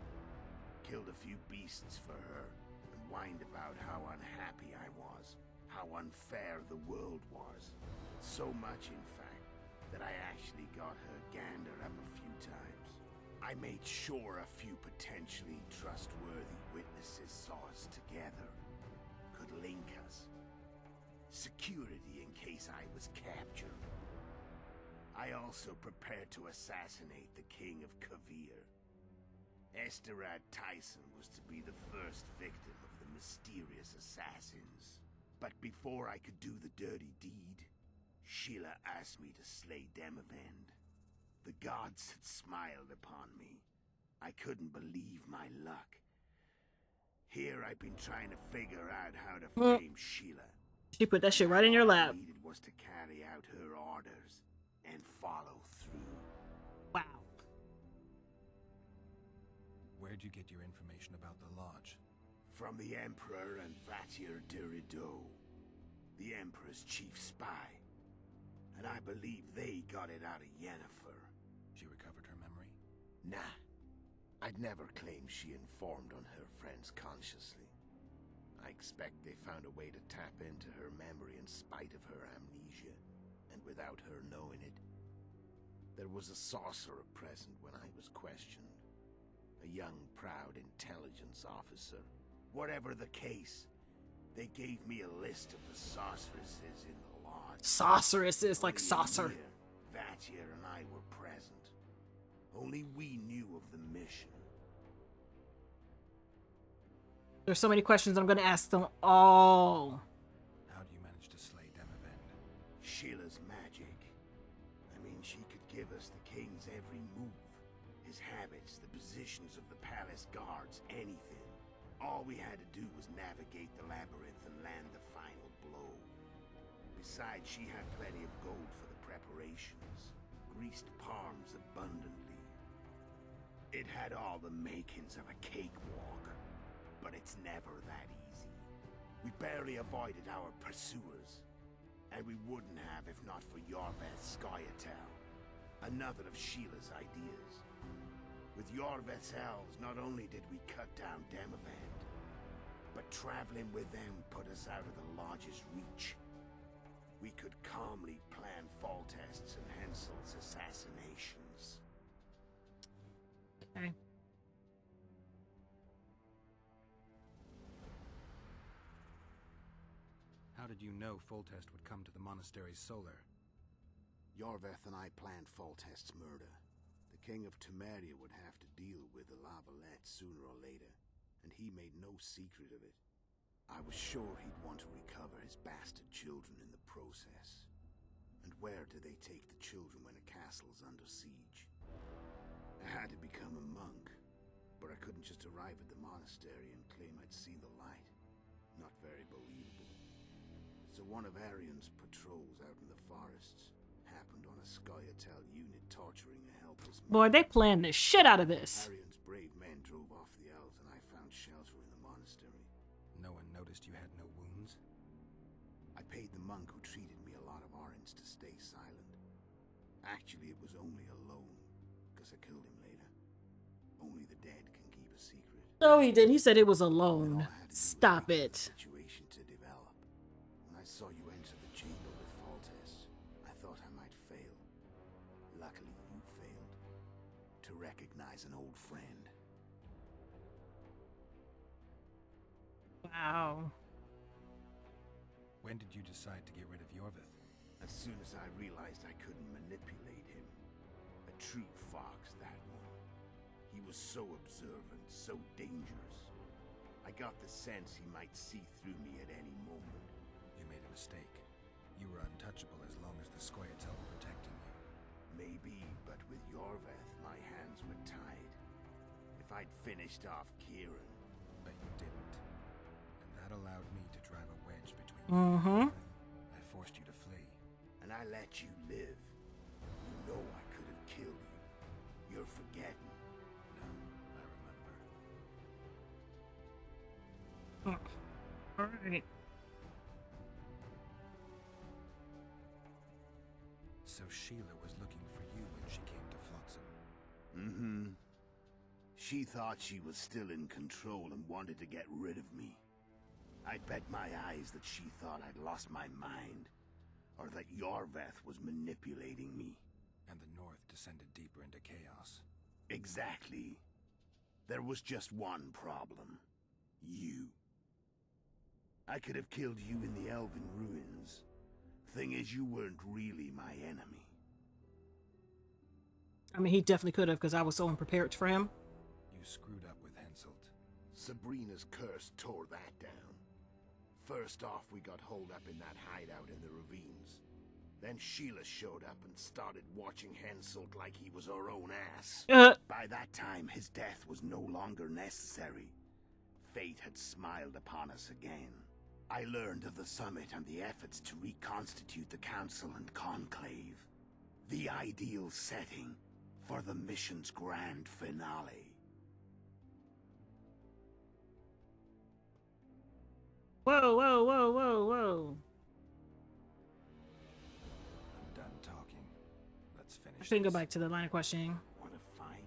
killed a few beasts for her, and whined about how unhappy I was, how unfair the world was. So much, in fact, that I actually got her gander up a few times. I made sure a few potentially trustworthy witnesses saw us together, could link us. Security in case I was captured. I also prepared to assassinate the King of Kavir. Esterad Tyson was to be the first victim of the mysterious assassins. But before I could do the dirty deed, Sheila asked me to slay Demavend. The gods had smiled upon me. I couldn't believe my luck. Here I've been trying to figure out how to frame Sheila. She put that shit right in your lap. All I needed was to carry out her orders and follow through. Wow. Where'd you get your information about the Lodge? From the Emperor and Vatir de Rideau, the Emperor's chief spy. And I believe they got it out of Yennefer. She recovered her memory? Nah. I'd never claim she informed on her friends consciously. I expect they found a way to tap into her memory in spite of her amnesia, and without her knowing it. There was a sorcerer present when I was questioned. A young, proud intelligence officer. Whatever the case, they gave me a list of the sorceresses in the Lodge. Sorceresses, like saucer. Vatir and I were present. Only we knew of the mission. There's so many questions, I'm gonna ask them all. How do you manage to slay Demavend? Sheila's magic. I mean, she could give us the king's every move. His habits, the positions of the palace guards, anything. All we had to do was navigate the labyrinth and land the final blow. Besides, she had plenty of gold for the preparations. Greased palms abundantly. It had all the makings of a cakewalk. But it's never that easy. We barely avoided our pursuers. And we wouldn't have if not for Yorveth's Scoia'tael, another of Sheila's ideas. With Yorveth's elves, not only did we cut down Demavend, but traveling with them put us out of the Lodge's reach. We could calmly plan Foltest's and Hensel's assassinations. Okay. How did you know Foltest would come to the monastery's solar? Yorveth and I planned Foltest's murder. The King of Temeria would have to deal with the Lavalette sooner or later, and he made no secret of it. I was sure he'd want to recover his bastard children in the process. And where do they take the children when a castle's under siege? I had to become a monk, but I couldn't just arrive at the monastery and claim I'd seen the light. Not very believable. So one of Arian's patrols out in the forests happened on a Scoia'tael unit torturing a helpless man. Boy, they planned the shit out of this. Arian's brave men drove off the elves and I found shelter in the monastery. No one noticed you had no wounds? I paid the monk who treated me a lot of orange to stay silent. Actually, it was only a loan, because I killed him later. Only the dead can keep a secret. No, he didn't. He said it was a loan. Stop it. Saw you enter the chamber with Foltest. I thought I might fail. Luckily, you failed. To recognize an old friend. Wow. When did you decide to get rid of Yorveth? As soon as I realized I couldn't manipulate him. A true fox, that one. He was so observant, so dangerous. I got the sense he might see through me at any moment. Mistake. You were untouchable as long as the Scoia'tael were protecting you. Maybe, but with Yorveth, my hands were tied. If I'd finished off Kieran... But you didn't. And that allowed me to drive a wedge between you and Yorveth. I forced you to flee. And I let you live. You know I could have killed you. You're forgetting. No, I remember. Alright. So Sheila was looking for you when she came to Flotsam. Mm-hmm. She thought she was still in control and wanted to get rid of me. I'd bet my eyes that she thought I'd lost my mind, or that Yorveth was manipulating me. And the North descended deeper into chaos. Exactly. There was just one problem. You. I could have killed you in the Elven ruins. Thing is, you weren't really my enemy. I mean, he definitely could have, because I was so unprepared for him. You screwed up with Henselt. Sabrina's curse tore that down. First off, we got holed up in that hideout in the ravines. Then Sheila showed up and started watching Henselt like he was her own ass. By that time, his death was no longer necessary. Fate had smiled upon us again. I learned of the summit and the efforts to reconstitute the council and conclave. The ideal setting for the mission's grand finale. Whoa, whoa, whoa, whoa, whoa. I'm done talking. Let's finish. I shouldn't go back to the line of questioning. Want to fight?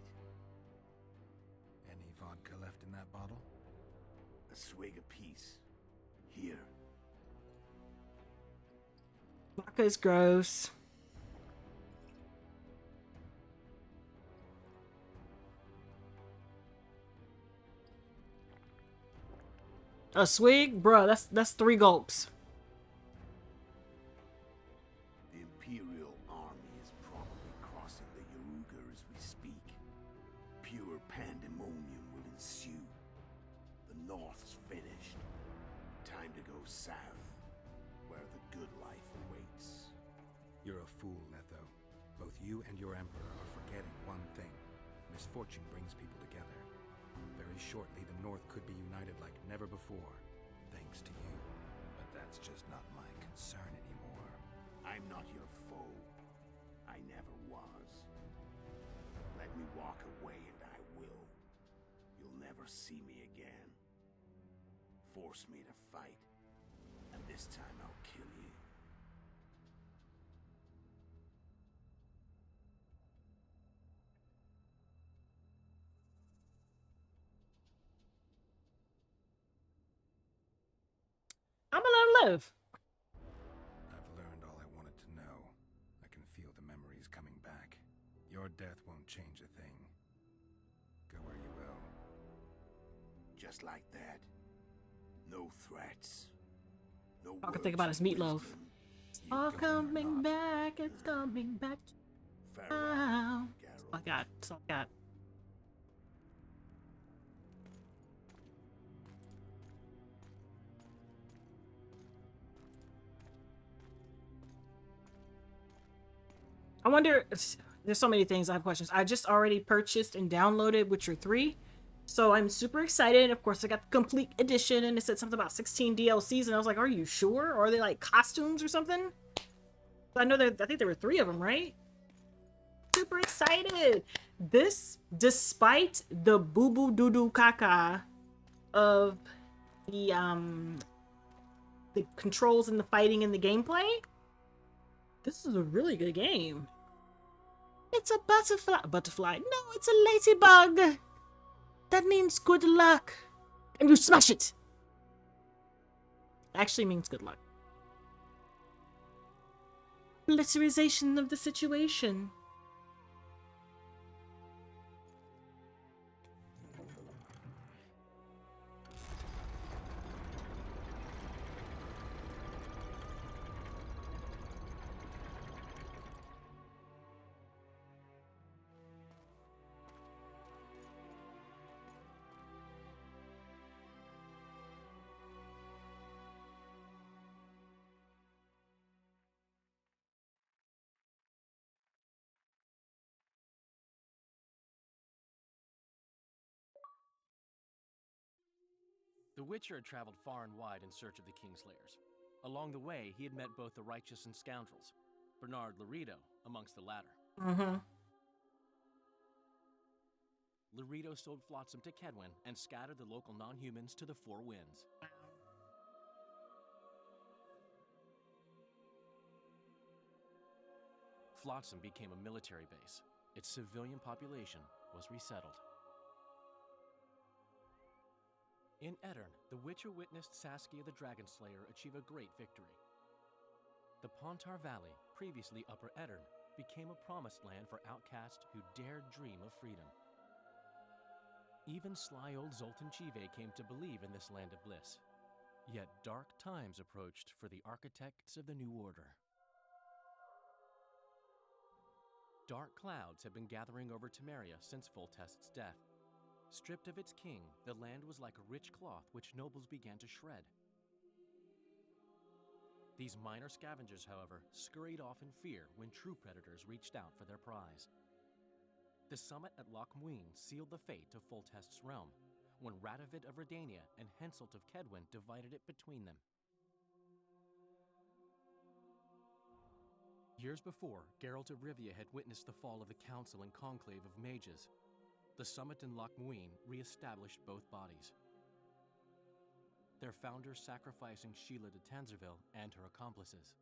Any vodka left in that bottle? A swig apiece. Here. Vodka is gross. A swig? Bruh, that's 3 gulps. The Imperial army is probably crossing the Yaruga as we speak. Pure pandemonium will ensue. The North's finished. Time to go south, where the good life awaits. You're a fool, Letho. Both you and your Emperor are forgetting one thing. Misfortune brings people together. Very shortly, the North could be united like never before, thanks to you. But that's just not my concern anymore. I'm not your foe. I never was. Let me walk away and I will. You'll never see me again. Force me to fight, and this time I'll kill you. I'm gonna let him live. I've learned all I wanted to know. I can feel the memories coming back. Your death won't change a thing. Go where you will. Just like that. No threats. No All I can think about is meatloaf. All coming back, it's coming back. Wow. That's all I got. That's all I got. I wonder, there's so many things I have questions. I just already purchased and downloaded Witcher 3. So I'm super excited. Of course, I got the complete edition and it said something about 16 DLCs and I was like, are you sure? Or are they like costumes or something? I know that I think there were 3 of them, right? Super excited. This, despite the boo-boo doo-doo caca of the controls and the fighting and the gameplay, this is a really good game. It's a butterfly. No, it's a ladybug. That means good luck. And you smash it. Actually means good luck. Militarization of the situation. The Witcher had traveled far and wide in search of the Kingslayers. Along the way, he had met both the righteous and scoundrels. Bernard Laredo amongst the latter. Mm-hmm. Laredo sold Flotsam to Kedwin and scattered the local non-humans to the four winds. Flotsam became a military base. Its civilian population was resettled. In Edirn, the Witcher witnessed Saskia the Dragon Slayer achieve a great victory. The Pontar Valley, previously Upper Edirn, became a promised land for outcasts who dared dream of freedom. Even sly old Zoltan Chive came to believe in this land of bliss. Yet dark times approached for the architects of the New Order. Dark clouds had been gathering over Temeria since Foltest's death. Stripped of its king, the land was like a rich cloth which nobles began to shred. These minor scavengers, however, scurried off in fear when true predators reached out for their prize. The summit at Loch Muin sealed the fate of Foltest's realm, when Radovid of Redania and Henselt of Kedwin divided it between them. Years before, Geralt of Rivia had witnessed the fall of the Council and Conclave of Mages. The summit in Loch Muin re-established both bodies, their founders sacrificing Sheila de Tanzerville and her accomplices.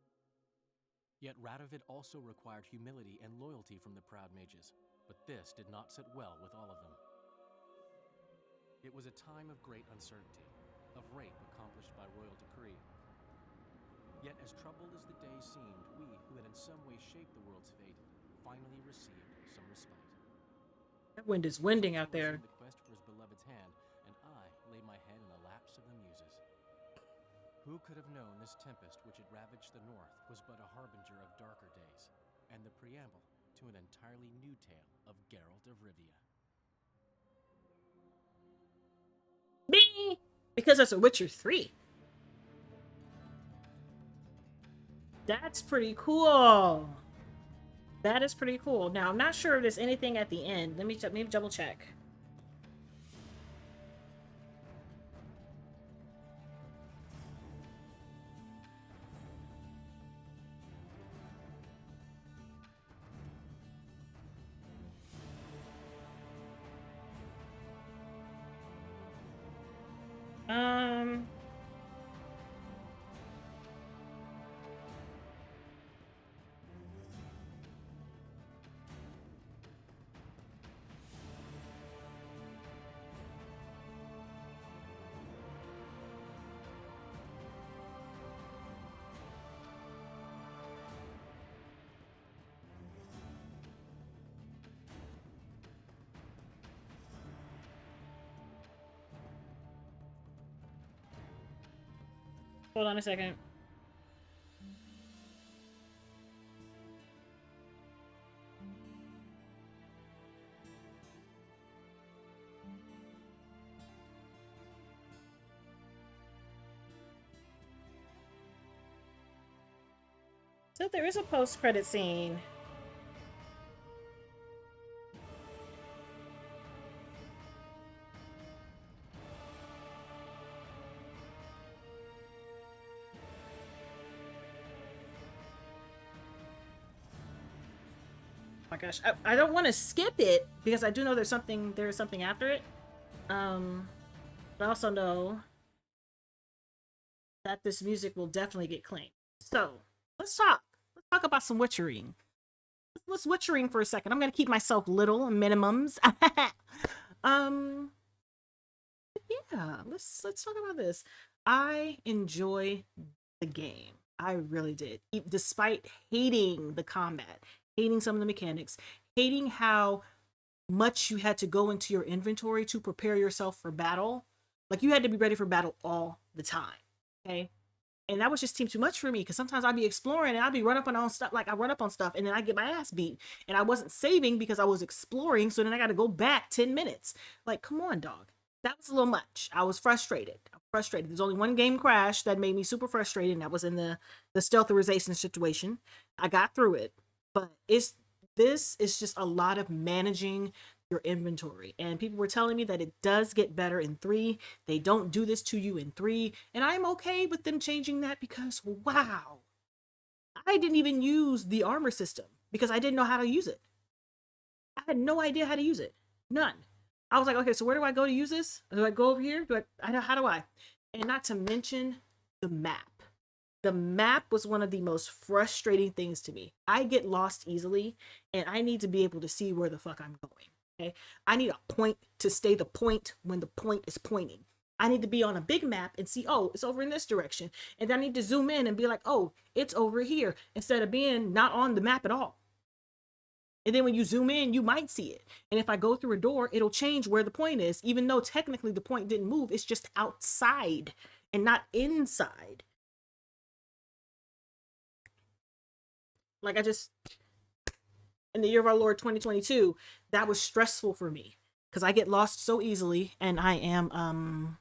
Yet Radovid also required humility and loyalty from the proud mages, but this did not sit well with all of them. It was a time of great uncertainty, of rape accomplished by royal decree. Yet as troubled as the day seemed, we, who had in some way shaped the world's fate, finally received some respite. That wind is winding out there. The quest for his beloved's hand, and I laid my head in the laps of the muses. Who could have known this tempest which had ravaged the north was but a harbinger of darker days, and the preamble to an entirely new tale of Geralt of Rivia. Me! Because that's a Witcher 3. That's pretty cool. That is pretty cool. Now, I'm not sure if there's anything at the end. Let me double check. Hold on a second. So there is a post-credit scene. Oh my gosh, I don't want to skip it because I do know there's something after it. But I also know that this music will definitely get claimed. So let's talk about some witchering. Let's witchering for a second. I'm gonna keep myself little minimums. Yeah, let's talk about this. I enjoy the game. I really did, despite hating the combat, hating some of the mechanics, hating how much you had to go into your inventory to prepare yourself for battle. Like, you had to be ready for battle all the time. Okay. And that was just too much for me, because sometimes I'd be exploring and I'd be running up on stuff. Like, I run up on stuff and then I get my ass beat, and I wasn't saving because I was exploring. So then I got to go back 10 minutes. Like, come on, dog. That was a little much. I was frustrated. There's only one game crash that made me super frustrated, and that was in the stealtherization situation. I got through it, but this is just a lot of managing your inventory. And people were telling me that it does get better in 3. They don't do this to you in 3. And I'm okay with them changing that, because wow, I didn't even use the armor system because I didn't know how to use it. I had no idea how to use it. None. I was like, okay, so where do I go to use this? Do I go over here? How do I? And not to mention the map. The map was one of the most frustrating things to me. I get lost easily, and I need to be able to see where the fuck I'm going. Okay, I need a point to stay the point when the point is pointing. I need to be on a big map and see, oh, it's over in this direction. And I need to zoom in and be like, oh, it's over here, instead of being not on the map at all. And then when you zoom in, you might see it. And if I go through a door, it'll change where the point is, even though technically the point didn't move. It's just outside and not inside. Like in the year of our Lord 2022, that was stressful for me because I get lost so easily, and I am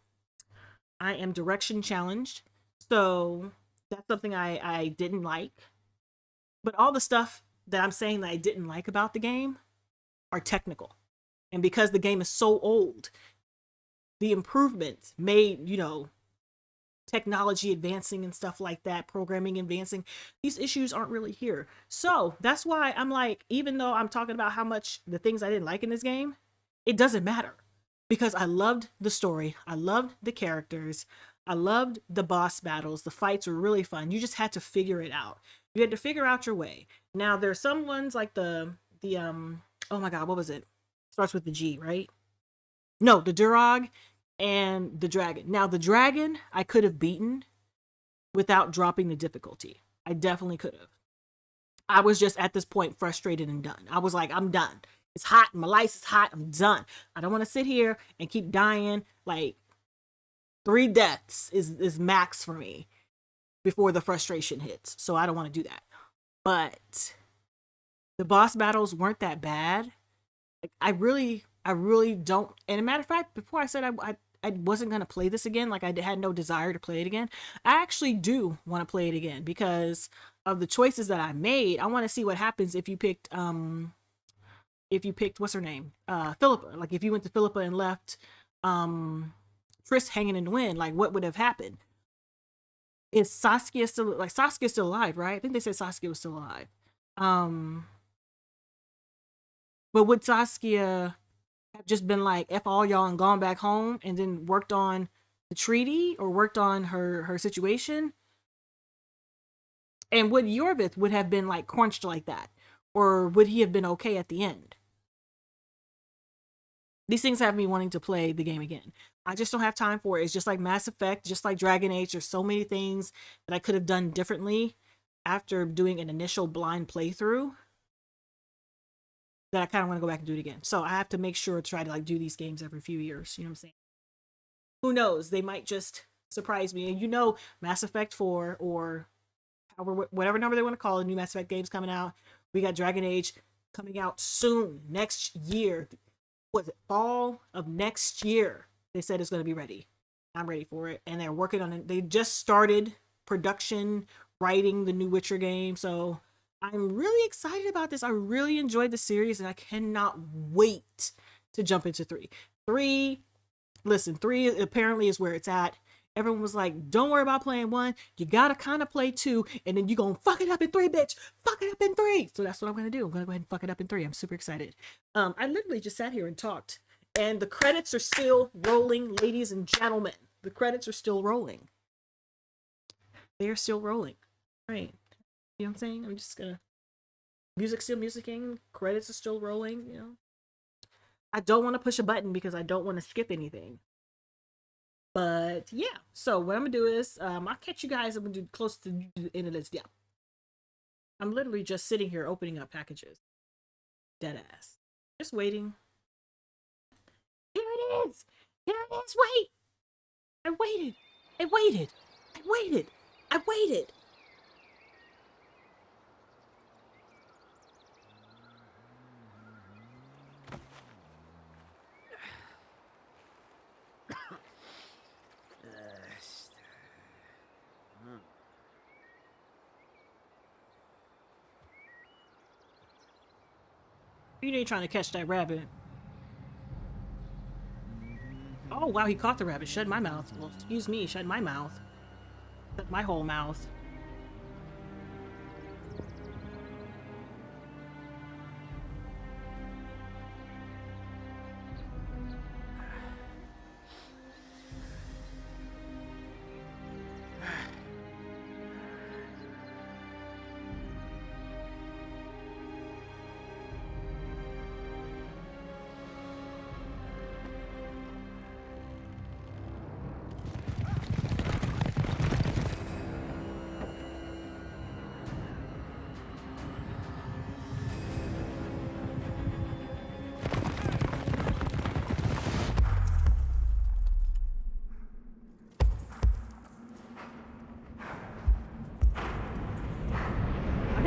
direction challenged. So that's something I didn't like. But all the stuff that I'm saying that I didn't like about the game are technical. And because the game is so old, the improvements made, technology advancing and stuff like that, programming advancing, these issues aren't really here. So that's why I'm like, even though I'm talking about how much the things I didn't like in this game, it doesn't matter because I loved the story. I loved the characters. I loved the boss battles. The fights were really fun. You just had to figure it out. You had to figure out your way. Now there's some ones like the oh my God, what was it? Starts with the G, right? No, the Durag and the dragon. Now the dragon I could have beaten without dropping the difficulty. I definitely could have. I was just at this point frustrated and done. I was like, I'm done. It's hot. My life is hot. I'm done. I don't want to sit here and keep dying. Like 3 deaths is max for me before the frustration hits. So I don't want to do that. But the boss battles weren't that bad. Like, I really don't. And a matter of fact, before I said I wasn't going to play this again, like I had no desire to play it again, I actually do want to play it again because of the choices that I made. I want to see what happens if you picked what's her name? Philippa. Like if you went to Philippa and left Triss hanging in the wind, like what would have happened? Is Saskia still, like Saskia's still alive, right? I think they said Saskia was still alive. But would Saskia have just been like, F all y'all and gone back home and then worked on the treaty or worked on her situation? And would Yorvith would have been like crunched like that? Or would he have been okay at the end? These things have me wanting to play the game again. I just don't have time for it. It's just like Mass Effect, just like Dragon Age. There's so many things that I could have done differently after doing an initial blind playthrough that I kind of want to go back and do it again. So I have to make sure to try to like do these games every few years. You know what I'm saying? Who knows? They might just surprise me. And Mass Effect 4 or whatever number they want to call it, new Mass Effect games coming out. We got Dragon Age coming out soon, next year. Was it fall of next year? They said it's going to be ready. I'm ready for it. And they're working on it. They just started production, writing the new Witcher game. So I'm really excited about this. I really enjoyed the series and I cannot wait to jump into 3. 3 apparently is where it's at. Everyone was like, don't worry about playing 1. You got to kind of play 2 and then you're going to fuck it up in 3, bitch. Fuck it up in 3. So that's what I'm going to do. I'm going to go ahead and fuck it up in 3. I'm super excited. I literally just sat here and talked and the credits are still rolling, ladies and gentlemen. The credits are still rolling. They are still rolling. Right. You know what I'm saying? I'm just going to... Music's still musicking. Credits are still rolling, I don't want to push a button because I don't want to skip anything. But yeah, so what I'm gonna do is I'll catch you guys. I'm gonna do close to the end of this. Yeah, I'm literally just sitting here opening up packages. Dead ass. Just waiting. Here it is. Here it is. Wait. I waited. I waited. I waited. I waited. You ain't trying to catch that rabbit. Oh, wow, he caught the rabbit. Shut my mouth. Well, excuse me. Shut my mouth. Shut my whole mouth.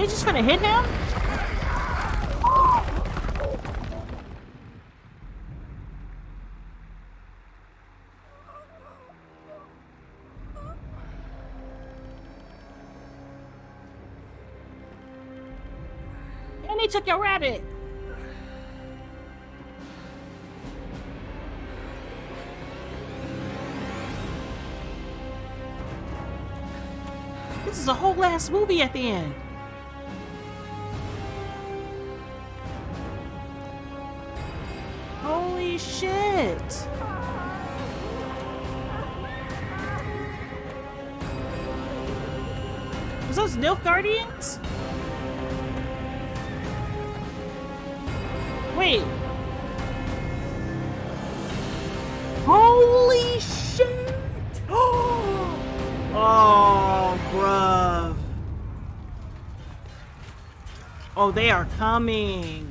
they just finna hit him? And they took your rabbit. This is a whole ass movie at the end. Holy shit. Was those Nilfgaardians? Wait. Holy shit! Oh, bruh. Oh, they are coming.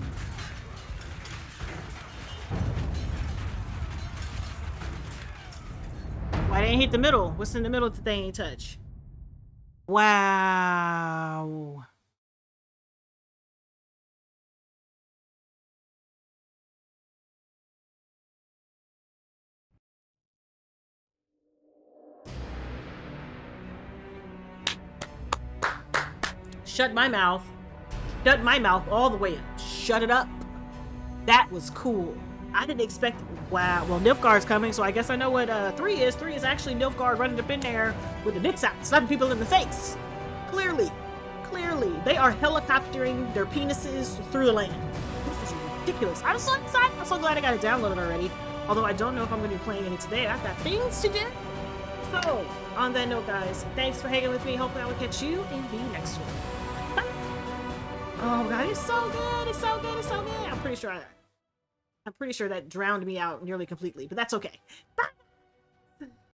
Why they ain't hit the middle? What's in the middle that they ain't touch? Wow. Shut my mouth. Shut my mouth all the way up. Shut it up. That was cool. I didn't expect... Wow. Well, Nilfgaard's coming, so I guess I know what 3 is. 3 is actually Nilfgaard running up in there with the dicks out, slapping people in the face. Clearly. Clearly. They are helicoptering their penises through the land. This is ridiculous. I'm so excited. I'm so glad I got it downloaded already. Although I don't know if I'm going to be playing any today. I've got things to do. So, on that note, guys, thanks for hanging with me. Hopefully I will catch you in the next one. Oh god, it's so good, it's so good, it's so good. I'm pretty sure that drowned me out nearly completely, but that's okay. Bye.